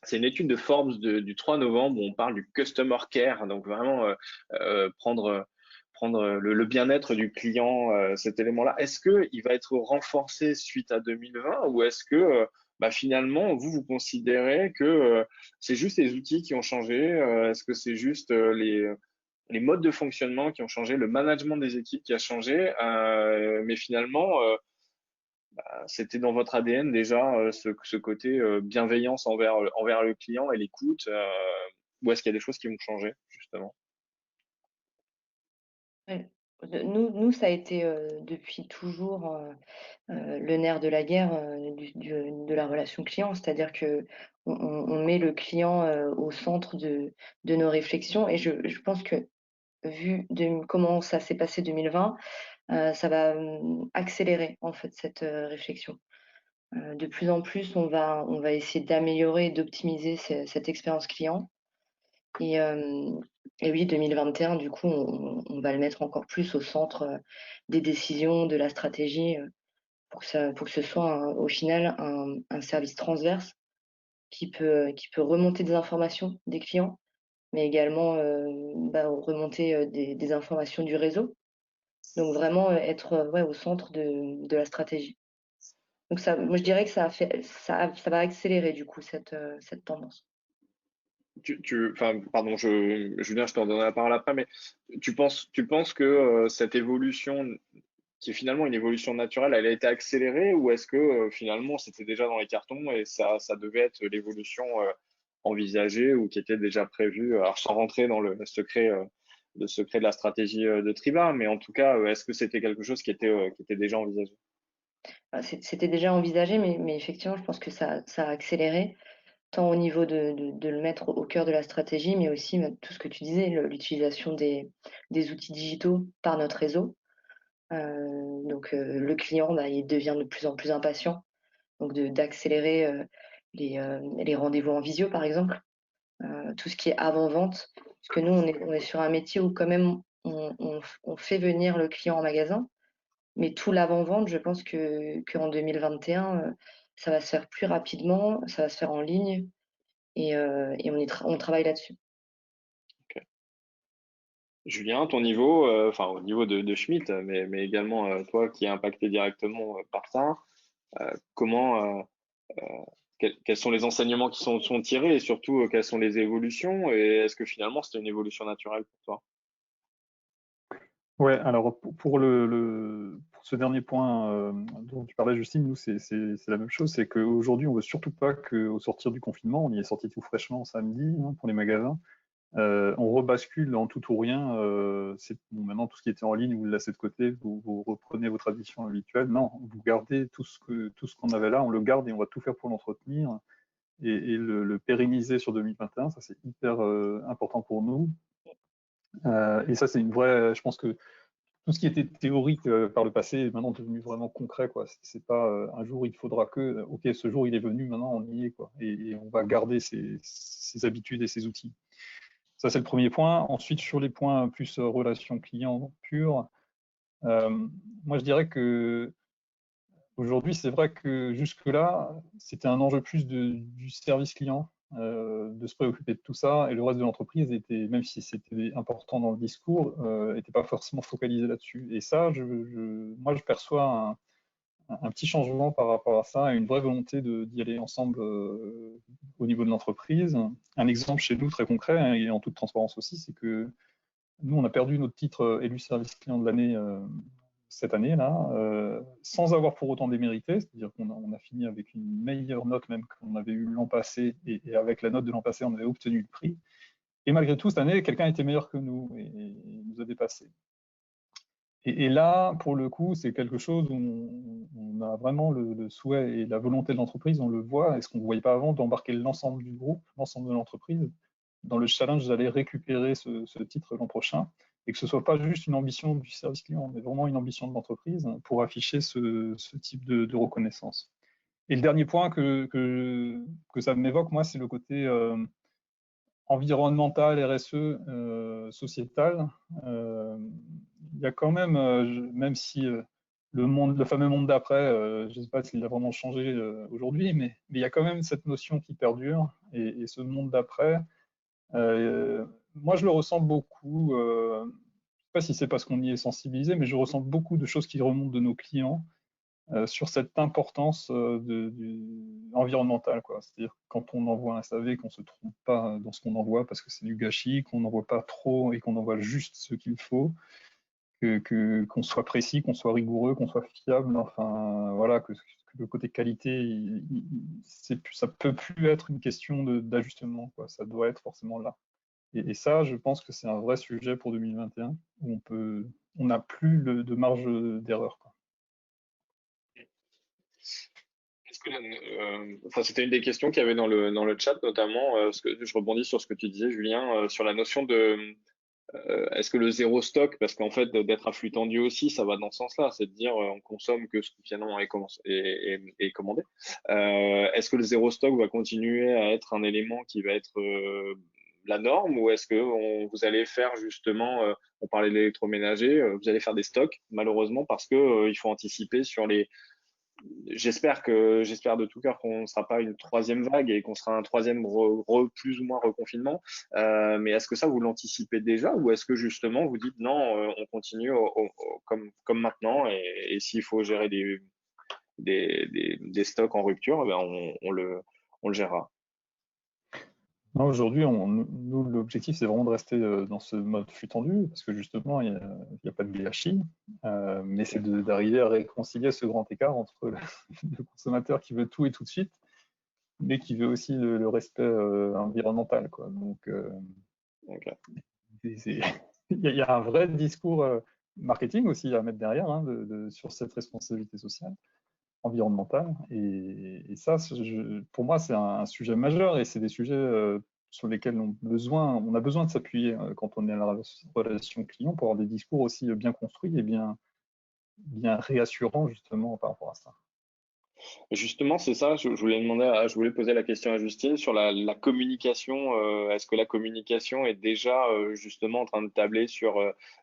C'est une étude de Forbes du 3 novembre où on parle du Customer Care, donc vraiment prendre le bien-être du client, cet élément-là. Est-ce qu'il va être renforcé suite à 2020 ou est-ce que finalement, vous considérez que c'est juste les outils qui ont changé? Est-ce que c'est juste les modes de fonctionnement qui ont changé, le management des équipes qui a changé, mais finalement, c'était dans votre ADN déjà ce côté bienveillance envers le client et l'écoute, ou est-ce qu'il y a des choses qui vont changer justement? Ouais. Nous, ça a été depuis toujours le nerf de la guerre de la relation client, c'est-à-dire que on met le client au centre de nos réflexions. Et je pense que vu comment ça s'est passé 2020, ça va accélérer en fait cette réflexion. De plus en plus, on va essayer d'améliorer et d'optimiser cette expérience client. Et oui, 2021, du coup, on va le mettre encore plus au centre des décisions, de la stratégie, pour que ce soit au final un service transverse qui peut remonter des informations des clients, mais également remonter des informations du réseau. Donc vraiment être ouais, au centre de la stratégie. Donc ça, moi je dirais que ça va accélérer du coup cette tendance. Enfin, pardon, Julien, je te redonnerai la parole après, mais tu penses que cette évolution, qui est finalement une évolution naturelle, elle a été accélérée ou est-ce que finalement c'était déjà dans les cartons et ça devait être l'évolution envisagée ou qui était déjà prévue, alors sans rentrer dans le secret de la stratégie de Triba, mais en tout cas, est-ce que c'était quelque chose qui était déjà envisagé? C'était déjà envisagé, mais effectivement, je pense que ça a accéléré, tant au niveau de le mettre au cœur de la stratégie, mais aussi tout ce que tu disais, l'utilisation des outils digitaux par notre réseau. Donc le client, il devient de plus en plus impatient, donc d'accélérer les rendez-vous en visio, par exemple, tout ce qui est avant-vente, parce que nous, on est sur un métier où quand même on fait venir le client en magasin, mais tout l'avant-vente, je pense qu'en 2021, ça va se faire plus rapidement, ça va se faire en ligne et on travaille là-dessus. Julien, ton niveau, enfin au niveau de Schmitt, mais également toi qui es impacté directement par ça, comment, quels sont les enseignements qui sont tirés et surtout quelles sont les évolutions et est-ce que finalement c'était une évolution naturelle pour toi? Ouais, alors pour pour ce dernier point dont tu parlais, Justine, nous, c'est la même chose. C'est qu'aujourd'hui, on ne veut surtout pas qu'au sortir du confinement, on y est sorti tout fraîchement samedi pour les magasins, on rebascule en tout ou rien. Maintenant, tout ce qui était en ligne, vous le laissez de côté, vous reprenez vos traditions habituelles. Non, vous gardez tout ce qu'on avait là, on le garde et on va tout faire pour l'entretenir et le pérenniser sur 2021. Ça, c'est hyper important pour nous. Et ça, c'est une vraie. Je pense que tout ce qui était théorique par le passé est maintenant devenu vraiment concret, quoi. C'est pas un jour il faudra que, ok, ce jour il est venu, maintenant on y est, quoi. Et on va garder ses habitudes et ses outils. Ça, c'est le premier point. Ensuite, sur les points plus relation client pure, moi je dirais que aujourd'hui, c'est vrai que jusque-là, c'était un enjeu plus du service client. de se préoccuper de tout ça, et le reste de l'entreprise était, même si c'était important dans le discours, n'était pas forcément focalisé là-dessus. Et ça, moi, je perçois un petit changement par rapport à ça, et une vraie volonté d'y aller ensemble au niveau de l'entreprise. Un exemple chez nous très concret, hein, et en toute transparence aussi, c'est que nous, on a perdu notre titre élu service client de l'année cette année-là, sans avoir pour autant démérité, c'est-à-dire qu'on a fini avec une meilleure note même qu'on avait eu l'an passé, et avec la note de l'an passé, on avait obtenu le prix. Et malgré tout, cette année, quelqu'un était meilleur que nous et nous a dépassé. Et là, pour le coup, c'est quelque chose où on a vraiment le souhait et la volonté de l'entreprise, on le voit, et ce qu'on ne voyait pas avant, d'embarquer l'ensemble du groupe, l'ensemble de l'entreprise, dans le challenge d'aller récupérer ce titre l'an prochain, et que ce ne soit pas juste une ambition du service client, mais vraiment une ambition de l'entreprise pour afficher ce type de reconnaissance. Et le dernier point que ça m'évoque, moi, c'est le côté environnemental, RSE, sociétal. Il y a quand même, même si le fameux monde d'après, je ne sais pas s'il a vraiment changé aujourd'hui, mais il y a quand même cette notion qui perdure, et ce monde d'après, moi je le ressens beaucoup. Je ne sais pas si c'est parce qu'on y est sensibilisé, mais je ressens beaucoup de choses qui remontent de nos clients sur cette importance environnementale, quoi. C'est-à-dire quand on envoie un SAV, qu'on ne se trompe pas dans ce qu'on envoie parce que c'est du gâchis, qu'on n'envoie pas trop et qu'on envoie juste ce qu'il faut, qu'on soit précis, qu'on soit rigoureux, qu'on soit fiable, enfin voilà, que le côté qualité, ça peut plus être une question d'ajustement, quoi. Ça doit être forcément là. Et ça, je pense que c'est un vrai sujet pour 2021 où on n'a plus de marge d'erreur, quoi. Enfin, c'était une des questions qu'il y avait dans le chat, notamment, parce que je rebondis sur ce que tu disais, Julien, sur la notion de est-ce que le zéro stock, parce qu'en fait, d'être à flux tendu aussi, ça va dans ce sens-là, c'est de dire on consomme que ce qui finalement est commandé. Est-ce que le zéro stock va continuer à être un élément qui va être la norme, ou est-ce que vous allez faire justement, on parlait de l'électroménager, vous allez faire des stocks, malheureusement, parce que il faut anticiper sur les. J'espère de tout cœur qu'on ne sera pas une troisième vague et qu'on sera un troisième plus ou moins reconfinement. Mais est-ce que ça, vous l'anticipez déjà, ou est-ce que justement vous dites non, on continue comme maintenant, et s'il faut gérer des stocks en rupture, eh ben on le gérera. Non, aujourd'hui, nous, l'objectif, c'est vraiment de rester dans ce mode flux tendu, parce que justement, il n'y a pas de gâchis, mais c'est d'arriver à réconcilier ce grand écart entre le consommateur qui veut tout et tout de suite, mais qui veut aussi le respect environnemental, quoi. Donc, Okay. il y a un vrai discours marketing aussi à mettre derrière, hein, sur cette responsabilité sociale, environnementale. Et ça, pour moi, c'est un sujet majeur, et c'est des sujets sur lesquels on a besoin de s'appuyer quand on est à la relation client, pour avoir des discours aussi bien construits et bien réassurants justement par rapport à ça. Justement, c'est ça. Je voulais poser la question à Justine sur la communication. Est-ce que la communication est déjà justement en train de tabler sur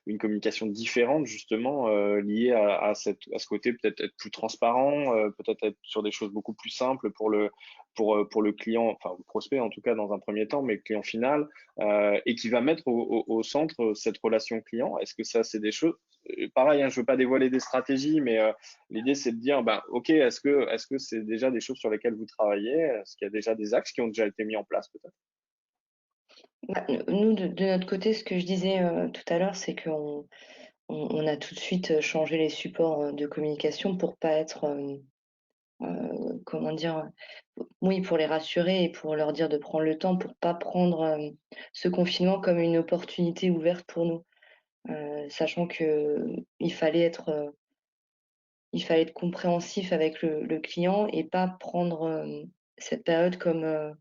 une communication différente, justement liée à ce côté, peut-être être plus transparent, peut-être être sur des choses beaucoup plus simples pour le client, enfin le prospect en tout cas dans un premier temps, mais le client final, et qui va mettre au centre cette relation client. Est-ce que ça, c'est des choses pareil, hein, je veux pas dévoiler des stratégies, mais l'idée, c'est de dire, bah, OK, est-ce que c'est déjà des choses sur lesquelles vous travaillez? Est-ce qu'il y a déjà des axes qui ont déjà été mis en place, peut-être? Bah, nous, de notre côté, ce que je disais tout à l'heure, c'est qu'on a tout de suite changé les supports de communication pour pas être, comment dire, oui, pour les rassurer et pour leur dire de prendre le temps, pour pas prendre ce confinement comme une opportunité ouverte pour nous, sachant que il fallait être compréhensif avec le client et pas prendre cette période comme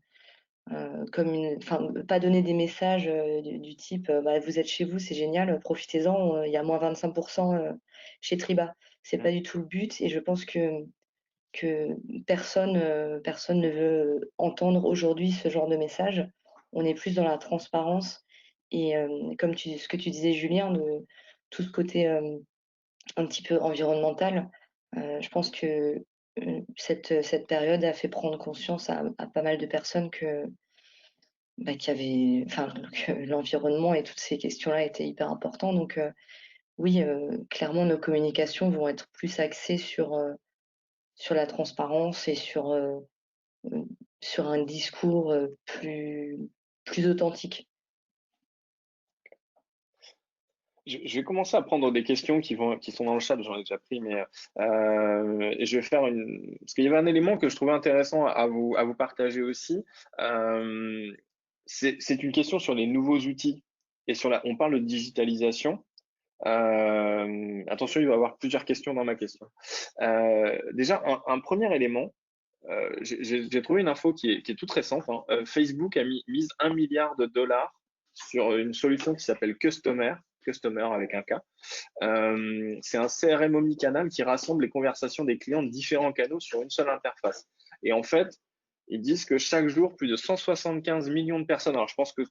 pas donner des messages du type bah, vous êtes chez vous, c'est génial, profitez-en, il y a moins 25% chez Triba. C'est pas du tout le but, et je pense que personne ne veut entendre aujourd'hui ce genre de message. On est plus dans la transparence, et comme ce que tu disais, Julien, de tout ce côté un petit peu environnemental. Je pense que cette période a fait prendre conscience à pas mal de personnes que que l'environnement et toutes ces questions-là étaient hyper importants. Donc oui, clairement, nos communications vont être plus axées sur la transparence et sur un discours plus authentique. Je vais commencer à prendre des questions qui sont dans le chat, j'en ai déjà pris, mais et je vais faire parce qu'il y avait un élément que je trouvais intéressant à vous partager aussi. C'est une question sur les nouveaux outils et on parle de digitalisation. Attention, il va y avoir plusieurs questions dans ma question. Déjà, un premier élément, j'ai trouvé une info qui est toute récente. Facebook a mise $1 milliard sur une solution qui s'appelle Customer avec un K. C'est un CRM omnicanal qui rassemble les conversations des clients de différents canaux sur une seule interface. Et en fait, ils disent que chaque jour, plus de 175 millions de personnes, alors je pense que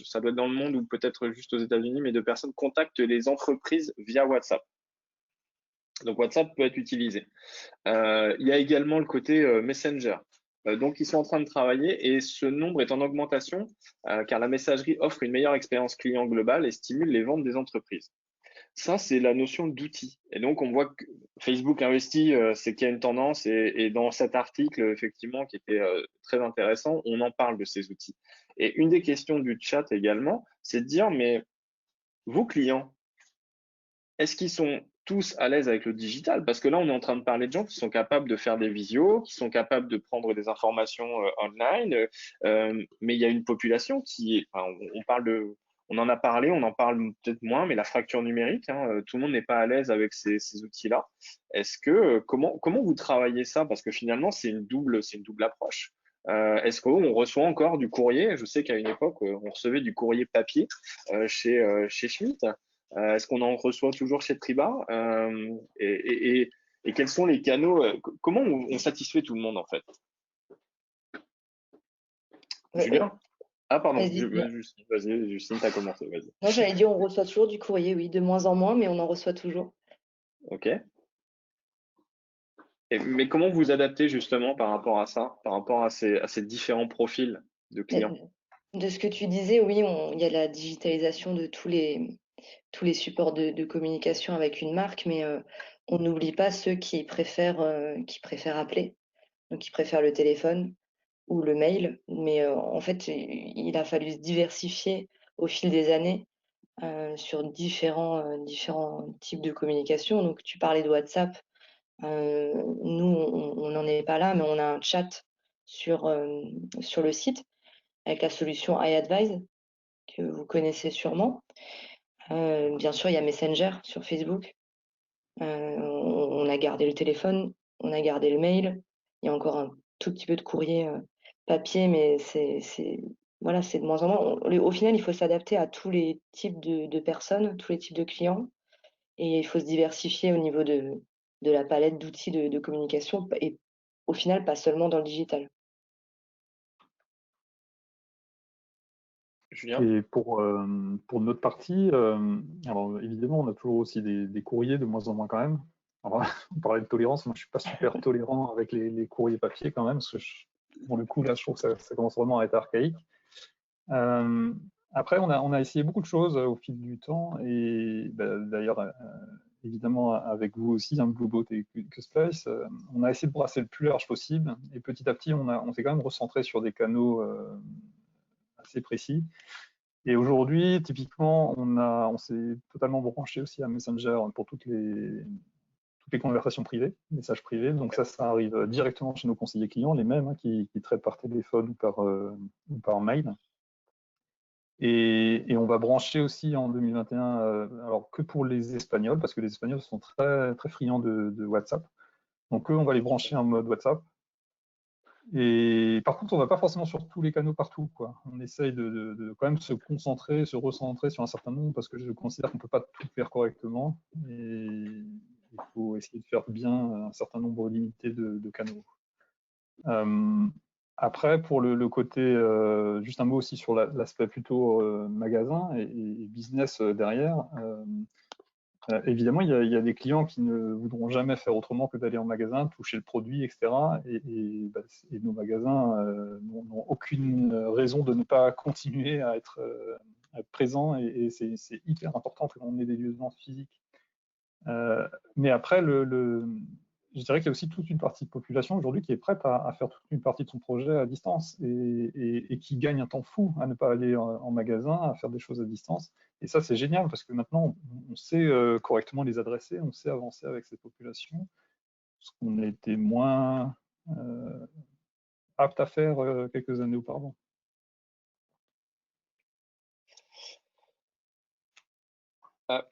ça doit être dans le monde ou peut-être juste aux États-Unis, mais de personnes contactent les entreprises via WhatsApp. Donc WhatsApp peut être utilisé. Il y a également le côté Messenger. Donc, ils sont en train de travailler et ce nombre est en augmentation car la messagerie offre une meilleure expérience client globale et stimule les ventes des entreprises. Ça, c'est la notion d'outil. Et donc, on voit que Facebook investit, c'est qu'il y a une tendance. Et dans cet article, effectivement, qui était très intéressant, on en parle de ces outils. Et une des questions du chat également, c'est de dire, mais vos clients, est-ce qu'ils sont tous à l'aise avec le digital? Parce que là, on est en train de parler de gens qui sont capables de faire des visios, qui sont capables de prendre des informations online, mais il y a une population on en a parlé, on en parle peut-être moins, mais la fracture numérique, tout le monde n'est pas à l'aise avec ces outils-là. Est-ce que comment vous travaillez ça? Parce que finalement, c'est une double approche. Est-ce qu'on reçoit encore du courrier? Je sais qu'à une époque, on recevait du courrier papier chez Schmitt. Est-ce qu'on en reçoit toujours chez Triba? Et quels sont les canaux? Comment on satisfait tout le monde en fait? Julien? Ah pardon, vas-y, Justine, t'as commencé, vas-y. Non, j'allais dire on reçoit toujours du courrier, oui, de moins en moins, mais on en reçoit toujours. Ok. Mais comment vous adaptez justement par rapport à ça, par rapport à ces différents profils de clients? De ce que tu disais, oui, il y a la digitalisation de tous les supports de communication avec une marque, mais on n'oublie pas ceux qui préfèrent appeler, donc qui préfèrent le téléphone ou le mail. Mais en fait, il a fallu se diversifier au fil des années sur différents types de communication. Donc, tu parlais de WhatsApp. Nous, on n'en est pas là, mais on a un chat sur le site avec la solution iAdvise que vous connaissez sûrement. Bien sûr, il y a Messenger sur Facebook. On a gardé le téléphone, on a gardé le mail. Il y a encore un tout petit peu de courrier papier, mais c'est de moins en moins. Au final, il faut s'adapter à tous les types de personnes, tous les types de clients, et il faut se diversifier au niveau de la palette d'outils de communication, et au final, pas seulement dans le digital. Julien? Et pour notre partie, alors évidemment, on a toujours aussi des courriers, de moins en moins quand même. Alors, on parlait de tolérance, moi je suis pas super tolérant avec les courriers papier quand même, parce que pour le coup là, je trouve que ça commence vraiment à être archaïque. Après, on a essayé beaucoup de choses au fil du temps, et d'ailleurs, évidemment avec vous aussi, Bluebot et Cusplice, on a essayé de brasser le plus large possible, et petit à petit, on s'est quand même recentré sur des canaux assez précis. Et aujourd'hui, typiquement, on s'est totalement branché aussi à Messenger pour toutes les conversations privées, messages privés. Donc ça arrive directement chez nos conseillers clients, les mêmes qui traitent par téléphone ou par mail. Et on va brancher aussi en 2021, alors que pour les Espagnols, parce que les Espagnols sont très, très friands de WhatsApp. Donc eux, on va les brancher en mode WhatsApp. Et par contre, on ne va pas forcément sur tous les canaux partout, quoi. On essaye de quand même se concentrer, se recentrer sur un certain nombre, parce que je considère qu'on ne peut pas tout faire correctement. Et il faut essayer de faire bien un certain nombre limité de canaux. Après, pour le côté, juste un mot aussi sur l'aspect plutôt magasin et business derrière. Évidemment, il y a des clients qui ne voudront jamais faire autrement que d'aller en magasin, toucher le produit, etc. Et nos magasins n'ont aucune raison de ne pas continuer à être présents. Et c'est hyper important qu'on ait des lieux de vente physiques. Mais après, je dirais qu'il y a aussi toute une partie de population aujourd'hui qui est prête à faire toute une partie de son projet à distance et qui gagne un temps fou à ne pas aller en magasin, à faire des choses à distance. Et ça, c'est génial parce que maintenant, on sait correctement les adresser, on sait avancer avec cette population, ce qu'on était moins apte à faire quelques années auparavant. Ah,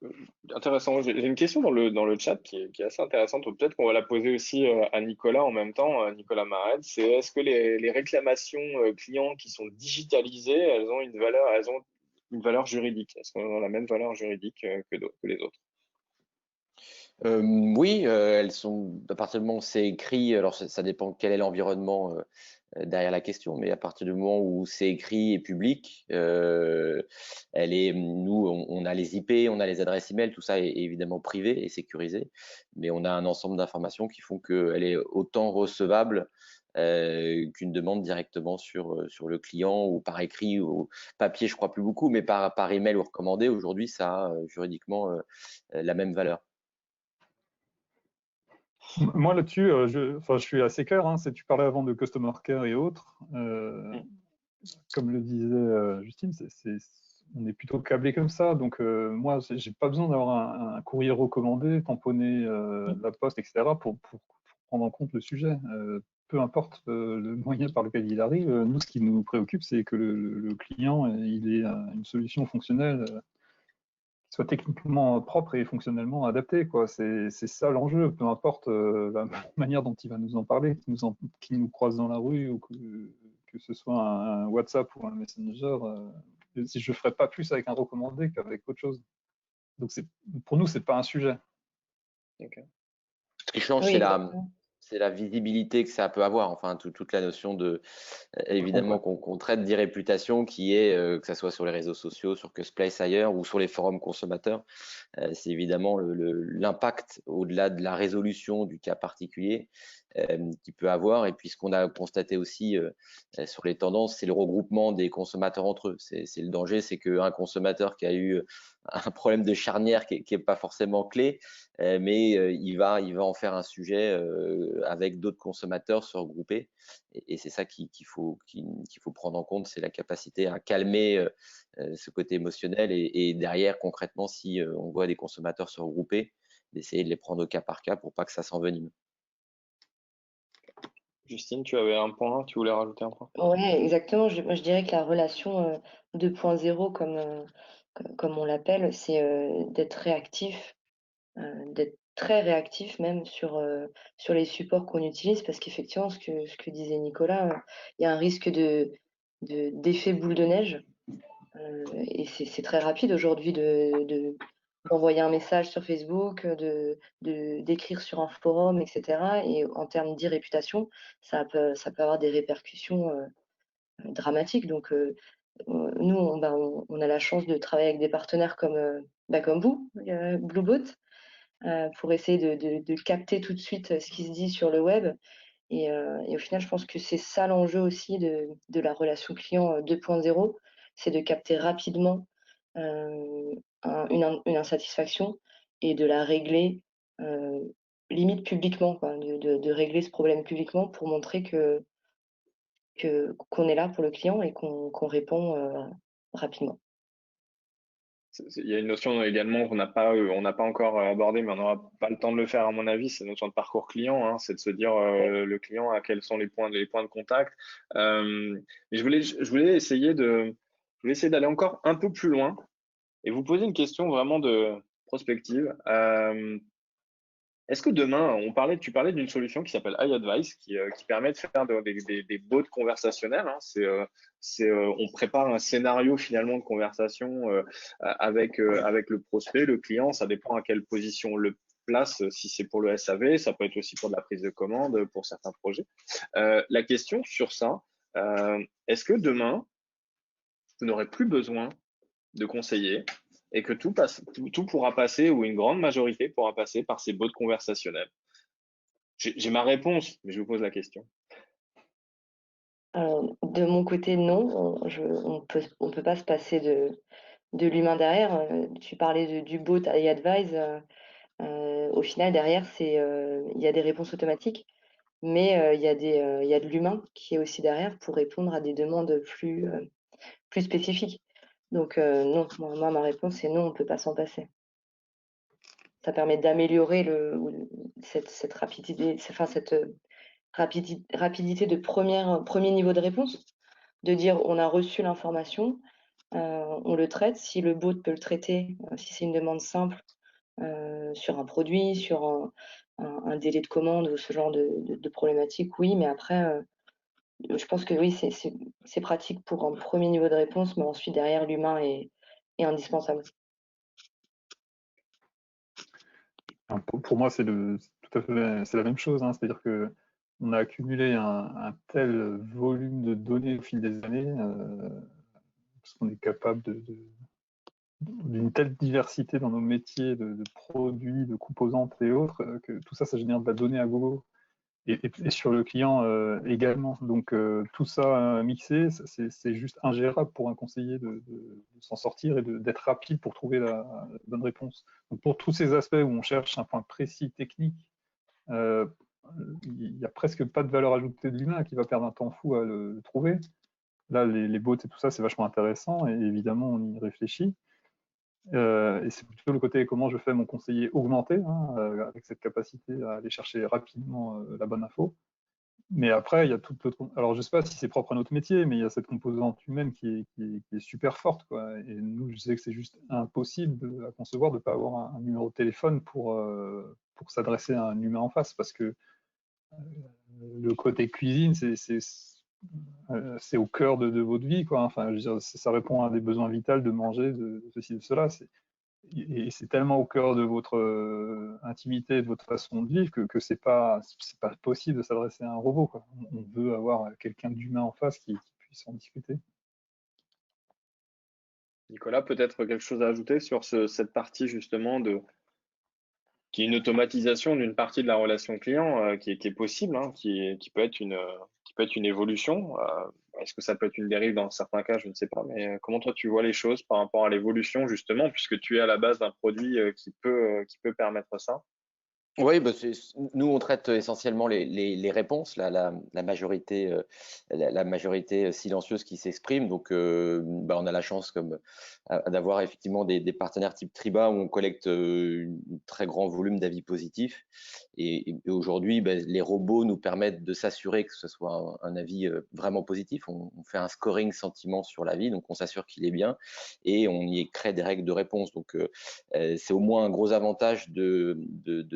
intéressant. J'ai une question dans le chat qui est assez intéressante. Peut-être qu'on va la poser aussi à Nicolas en même temps, Nicolas Maret. C'est est-ce que les réclamations clients qui sont digitalisées, elles ont une valeur juridique? Est-ce qu'elles ont la même valeur juridique que les autres? Oui, elles sont, à partir du moment où c'est écrit, alors ça dépend quel est l'environnement derrière la question, mais à partir du moment où c'est écrit et public, nous, on a les IP, on a les adresses email, tout ça est évidemment privé et sécurisé, mais on a un ensemble d'informations qui font qu'elle est autant recevable qu'une demande directement sur le client ou par écrit ou papier, je crois plus beaucoup, mais par email ou recommandé. Aujourd'hui, ça a juridiquement la même valeur. Moi, là-dessus, je suis assez clair. Hein, tu parlais avant de Customer Care et autres. Comme le disait Justine, on est plutôt câblé comme ça. Donc, moi, j'ai pas besoin d'avoir un courrier recommandé, tamponner la poste, etc. pour prendre en compte le sujet. Peu importe le moyen par lequel il arrive, nous, ce qui nous préoccupe, c'est que le client, il ait une solution fonctionnelle soit techniquement propre et fonctionnellement adapté, quoi. C'est ça l'enjeu, peu importe la manière dont il va nous en parler, qu'il nous croise dans la rue ou que ce soit un WhatsApp ou un Messenger. Si je ne ferais pas plus avec un recommandé qu'avec autre chose. Donc pour nous, c'est pas un sujet. Okay. Ce qui change, Oui, c'est la visibilité que ça peut avoir. Enfin, toute la notion de, évidemment, qu'on traite d'e-réputation, qui est, que ça soit sur les réseaux sociaux, sur Cusplace ailleurs ou sur les forums consommateurs, c'est évidemment l'impact au-delà de la résolution du cas particulier qu'il peut avoir. Et puis ce qu'on a constaté aussi sur les tendances, c'est le regroupement des consommateurs entre eux. C'est le danger, c'est qu'un consommateur qui a eu un problème de charnière qui est pas forcément clé, mais il va en faire un sujet avec d'autres consommateurs se regrouper. Et c'est ça qu'il faut prendre en compte, c'est la capacité à calmer ce côté émotionnel et derrière, concrètement, si on voit des consommateurs se regrouper, d'essayer de les prendre au cas par cas pour pas que ça s'envenime. Justine, tu avais un point, tu voulais rajouter un point? Oui, exactement. Moi, je dirais que la relation 2.0, comme on l'appelle, c'est d'être réactif, d'être très réactif même sur les supports qu'on utilise, parce qu'effectivement, ce que disait Nicolas, il y a un risque d'effet boule de neige. Et c'est très rapide aujourd'hui d'envoyer un message sur Facebook, d'écrire sur un forum, etc. Et en termes d'e-réputation, ça peut avoir des répercussions dramatiques. Donc, nous, on a la chance de travailler avec des partenaires comme vous, Bluebot, pour essayer de capter tout de suite ce qui se dit sur le web. Et au final, je pense que c'est ça l'enjeu aussi de la relation client 2.0, c'est de capter rapidement une insatisfaction et de la régler limite publiquement, quoi, de régler ce problème publiquement pour montrer qu'on est là pour le client et qu'on répond rapidement. Il y a une notion également qu'on n'a pas encore abordée, mais on n'aura pas le temps de le faire à mon avis, c'est la notion de parcours client, hein, c'est de se dire le client à quels sont les points de contact. Mais je voulais essayer d'aller encore un peu plus loin et vous poser une question vraiment de prospective. Est-ce que demain, tu parlais d'une solution qui s'appelle iAdvice, qui permet de faire des bots conversationnels, hein. On prépare un scénario finalement de conversation avec le prospect, le client. Ça dépend à quelle position on le place. Si c'est pour le SAV, ça peut être aussi pour de la prise de commande pour certains projets. La question sur ça, est-ce que demain, vous n'aurez plus besoin de conseiller et que tout pourra passer, ou une grande majorité pourra passer par ces bots conversationnels. J'ai ma réponse, mais je vous pose la question. De mon côté, non, on peut pas se passer de l'humain derrière. Tu parlais du bot iAdvise. Au final, derrière, il y a des réponses automatiques, mais il y a de l'humain qui est aussi derrière pour répondre à des demandes plus spécifiques. Donc, non, moi, ma réponse est non, on ne peut pas s'en passer. Ça permet d'améliorer cette rapidité, enfin, cette rapidité de premier niveau de réponse, de dire on a reçu l'information, on le traite. Si le bot peut le traiter, si c'est une demande simple, sur un produit, sur un délai de commande ou ce genre de problématique, oui, mais après, je pense que oui, c'est pratique pour un premier niveau de réponse, mais ensuite derrière, l'humain est indispensable. Pour moi, c'est tout à fait, c'est la même chose, hein. C'est-à-dire que on a accumulé un tel volume de données au fil des années, parce qu'on est capable d'une telle diversité dans nos métiers de produits, de composantes et autres, que tout ça, ça génère de la donnée à gogo. Et sur le client également. Donc tout ça mixé, c'est juste ingérable pour un conseiller de s'en sortir et d'être rapide pour trouver la bonne réponse. Donc pour tous ces aspects où on cherche un point précis technique, il n'y a presque pas de valeur ajoutée de l'humain qui va perdre un temps fou à le trouver. Là, les bots et tout ça, c'est vachement intéressant et évidemment, on y réfléchit. Et c'est plutôt le côté comment je fais mon conseiller augmenté, hein, avec cette capacité à aller chercher rapidement la bonne info. Mais après, il y a toute l'autre. Alors, je ne sais pas si c'est propre à notre métier, mais il y a cette composante humaine qui est super forte, quoi. Et nous, je sais que c'est juste impossible à concevoir de ne pas avoir un numéro de téléphone pour s'adresser à un humain en face, parce que le côté cuisine, c'est au cœur de votre vie, quoi. Enfin, je veux dire, ça répond à des besoins vitaux de manger, de ceci, de cela. Et c'est tellement au cœur de votre intimité, de votre façon de vivre que c'est pas possible de s'adresser à un robot, quoi. On veut avoir quelqu'un d'humain en face qui puisse en discuter. Nicolas, peut-être quelque chose à ajouter sur cette partie justement qui est une automatisation d'une partie de la relation client qui est possible, hein, qui peut être une évolution. Est-ce que ça peut être une dérive dans certains cas, je ne sais pas, mais comment toi tu vois les choses par rapport à l'évolution justement, puisque tu es à la base d'un produit qui peut permettre ça? Oui, bah nous on traite essentiellement les réponses, la majorité, la majorité silencieuse qui s'exprime. Donc, bah, on a la chance d'avoir effectivement des partenaires type Triba où on collecte un très grand volume d'avis positifs. Et aujourd'hui, bah, les robots nous permettent de s'assurer que ce soit un avis vraiment positif. On fait un scoring sentiment sur l'avis, donc on s'assure qu'il est bien et on y crée des règles de réponse. Donc, c'est au moins un gros avantage de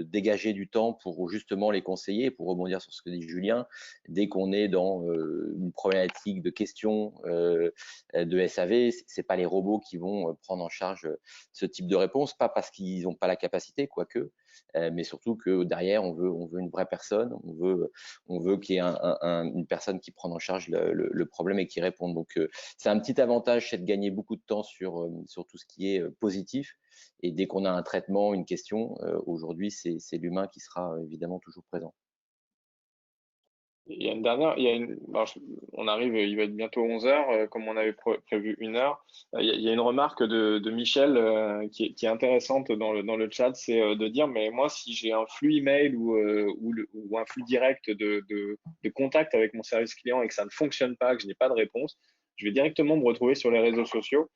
dégager du temps pour justement les conseiller. Pour rebondir sur ce que dit Julien, dès qu'on est dans une problématique de questions de SAV, c'est pas les robots qui vont prendre en charge ce type de réponse, pas parce qu'ils n'ont pas la capacité, quoique, mais surtout que derrière on veut une vraie personne, on veut qu'il y ait une personne qui prenne en charge le problème et qui réponde. Donc c'est un petit avantage, c'est de gagner beaucoup de temps sur tout ce qui est positif. Et dès qu'on a un traitement, une question, aujourd'hui, c'est l'humain qui sera évidemment toujours présent. Il y a une dernière, alors, on arrive, il va être bientôt 11 heures, comme on avait prévu 1 heure. Il y a une remarque de Michel qui est intéressante dans le chat, c'est de dire, mais moi, si j'ai un flux email ou un flux direct de contact avec mon service client et que ça ne fonctionne pas, que je n'ai pas de réponse, je vais directement me retrouver sur les réseaux sociaux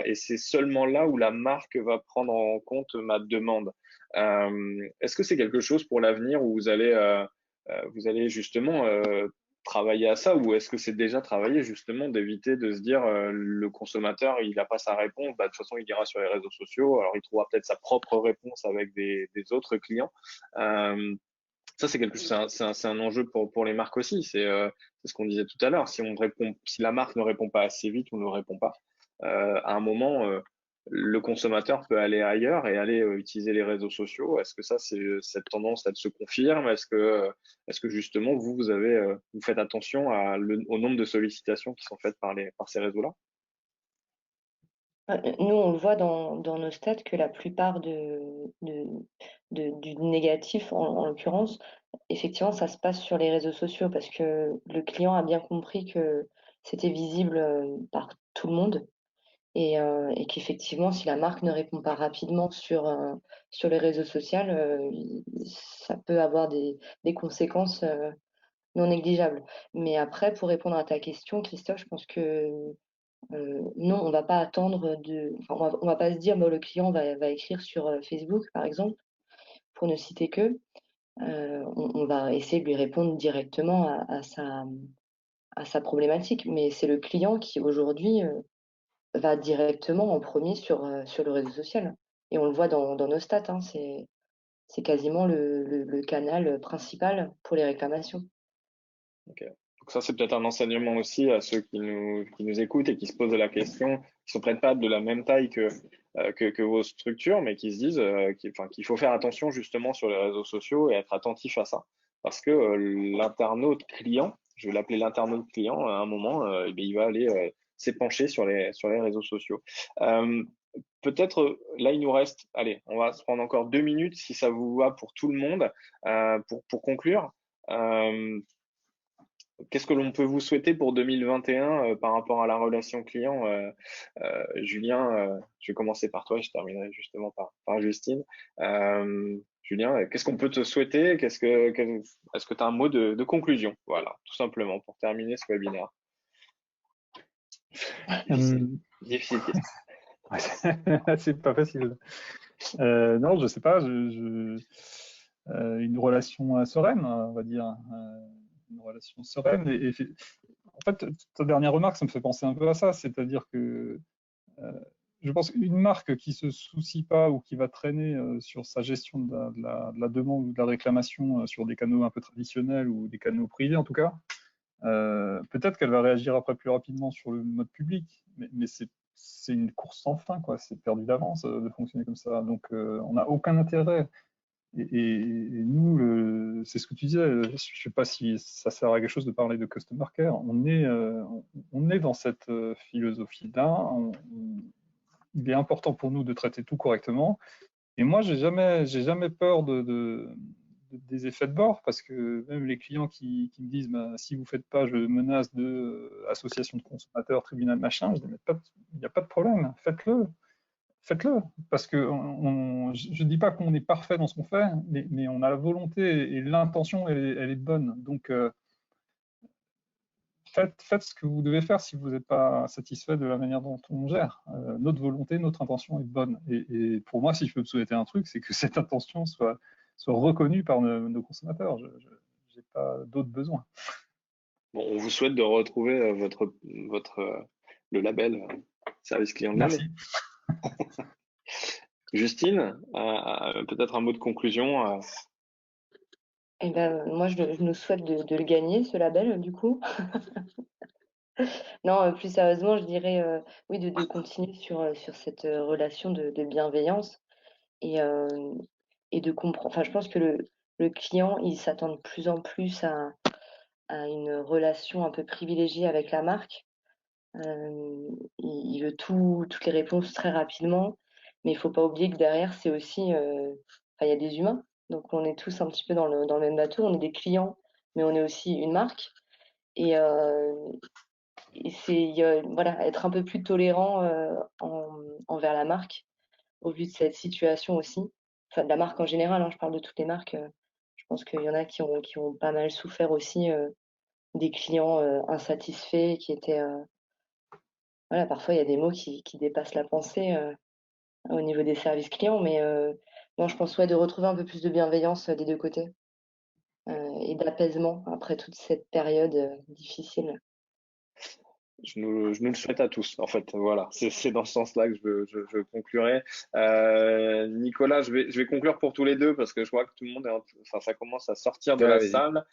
et c'est seulement là où la marque va prendre en compte ma demande. Est-ce que c'est quelque chose pour l'avenir où vous allez justement travailler à ça, ou est-ce que c'est déjà travaillé justement d'éviter de se dire le consommateur il n'a pas sa réponse, bah, de toute façon il ira sur les réseaux sociaux, alors il trouvera peut-être sa propre réponse avec des autres clients. Ça c'est quelque chose, c'est un enjeu pour les marques aussi. C'est ce qu'on disait tout à l'heure. Si la marque ne répond pas assez vite ou ne répond pas, à un moment le consommateur peut aller ailleurs et aller utiliser les réseaux sociaux. Est-ce que cette tendance, elle se confirme? Est-ce que justement vous faites attention au nombre de sollicitations qui sont faites par ces réseaux-là? Nous, on le voit dans nos stats que la plupart du négatif, en l'occurrence, effectivement, ça se passe sur les réseaux sociaux parce que le client a bien compris que c'était visible par tout le monde et qu'effectivement, si la marque ne répond pas rapidement sur les réseaux sociaux, ça peut avoir des conséquences non négligeables. Mais après, pour répondre à ta question, Christophe, je pense que non, on va pas attendre enfin, on va pas se dire, bah, le client va écrire sur Facebook, par exemple, pour ne citer que. On va essayer de lui répondre directement à sa problématique. Mais c'est le client qui, aujourd'hui, va directement en premier sur le réseau social. Et on le voit dans nos stats, hein, c'est quasiment le canal principal pour les réclamations. Ok. Donc ça, c'est peut-être un enseignement aussi à ceux qui nous écoutent et qui se posent la question, qui sont peut-être pas de la même taille que vos structures, mais qui se disent qu'il faut faire attention justement sur les réseaux sociaux et être attentif à ça. Parce que l'internaute client, je vais l'appeler l'internaute client, à un moment, eh bien, il va aller s'épancher sur les réseaux sociaux. Peut-être, là, il nous reste, allez, on va se prendre encore 2 minutes si ça vous va pour tout le monde, pour conclure. Qu'est-ce que l'on peut vous souhaiter pour 2021 par rapport à la relation client Julien, je vais commencer par toi et je terminerai justement par Justine. Julien, qu'est-ce qu'on peut te souhaiter Est-ce que tu as un mot de conclusion? Voilà, tout simplement, pour terminer ce webinaire. Difficile question. C'est pas facile. Non, je sais pas. Une relation sereine, on va dire. Une relation sereine. En fait, ta dernière remarque, ça me fait penser un peu à ça. C'est-à-dire que je pense qu'une marque qui se soucie pas ou qui va traîner sur sa gestion de la demande ou de la réclamation sur des canaux un peu traditionnels ou des canaux privés en tout cas, peut-être qu'elle va réagir après plus rapidement sur le mode public, mais c'est une course sans fin, quoi. C'est perdu d'avance de fonctionner comme ça. Donc, on n'a aucun intérêt. Et nous, c'est ce que tu disais, je ne sais pas si ça sert à quelque chose de parler de customer care. On est dans cette philosophie-là. Il est important pour nous de traiter tout correctement. Et moi, j'ai jamais peur des effets de bord, parce que même les clients qui me disent bah, si vous ne faites pas, je menace de association de consommateurs, tribunal, machin, je dis il n'y a pas de problème, faites-le. Faites-le, parce que je ne dis pas qu'on est parfait dans ce qu'on fait, mais on a la volonté et l'intention, elle est bonne. Donc, faites ce que vous devez faire si vous n'êtes pas satisfait de la manière dont on gère. Notre volonté, notre intention est bonne. Et pour moi, si je peux me souhaiter un truc, c'est que cette intention soit reconnue par nos consommateurs. Je n'ai pas d'autres besoins. Bon, on vous souhaite de retrouver le label service client de l'année. Merci. Justine, peut-être un mot de conclusion. Eh ben, moi, je nous souhaite de le gagner, ce label, du coup. Non, plus sérieusement, je dirais oui, de continuer sur cette relation de bienveillance et, et de comprendre. Enfin, je pense que le client, il s'attend de plus en plus à une relation un peu privilégiée avec la marque. Il veut toutes les réponses très rapidement, mais il faut pas oublier que derrière, c'est aussi, enfin, il y a des humains. Donc, on est tous un petit peu dans le même bateau. On est des clients, mais on est aussi une marque. Et, c'est voilà, être un peu plus tolérant envers la marque au vu de cette situation aussi. Enfin, de la marque en général, hein, je parle de toutes les marques. Je pense qu'il y en a qui ont pas mal souffert aussi des clients insatisfaits, qui étaient. Voilà, parfois, il y a des mots qui dépassent la pensée au niveau des services clients, mais non, je pense ouais, de retrouver un peu plus de bienveillance des deux côtés et d'apaisement après toute cette période difficile. Je nous le souhaite à tous, en fait. Voilà, c'est dans ce sens-là que je conclurai. Nicolas, je vais conclure pour tous les deux parce que je vois que tout le monde enfin, ça commence à sortir de la salle.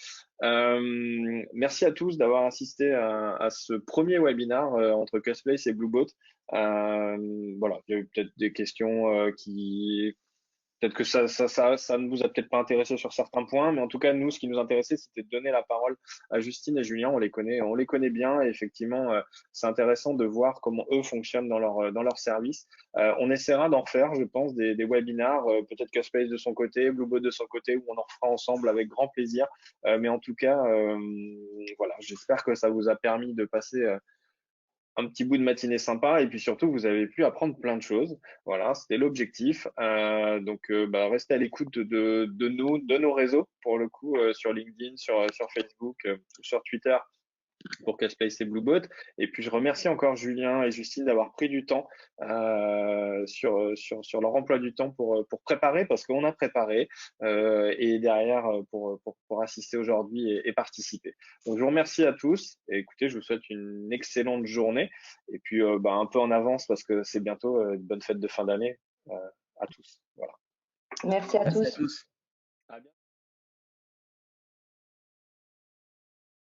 Merci à tous d'avoir assisté à ce premier webinaire entre Custplace et Blueboat. Voilà, il y a eu peut-être des questions peut-être que ça ne vous a peut-être pas intéressé sur certains points, mais en tout cas, nous, ce qui nous intéressait, c'était de donner la parole à Justine et Julien. On les connaît bien. Et effectivement, c'est intéressant de voir comment eux fonctionnent dans leur service. On essaiera d'en faire, je pense, des webinars, peut-être Cuspace de son côté, Bluebot de son côté, où on en fera ensemble avec grand plaisir. Mais en tout cas, voilà, j'espère que ça vous a permis de passer un petit bout de matinée sympa et puis surtout vous avez pu apprendre plein de choses. Voilà, c'était l'objectif. Donc restez à l'écoute de nos réseaux pour le coup sur LinkedIn, sur Facebook, sur Twitter pour Cuspace et Bluebot. Et puis je remercie encore Julien et Justine d'avoir pris du temps sur leur emploi du temps pour préparer, parce qu'on a préparé et derrière pour assister aujourd'hui et participer. Donc je vous remercie à tous et écoutez, je vous souhaite une excellente journée et puis un peu en avance parce que c'est bientôt une bonne fête de fin d'année à tous. Voilà. Merci à Merci à tous. tous. À bientôt.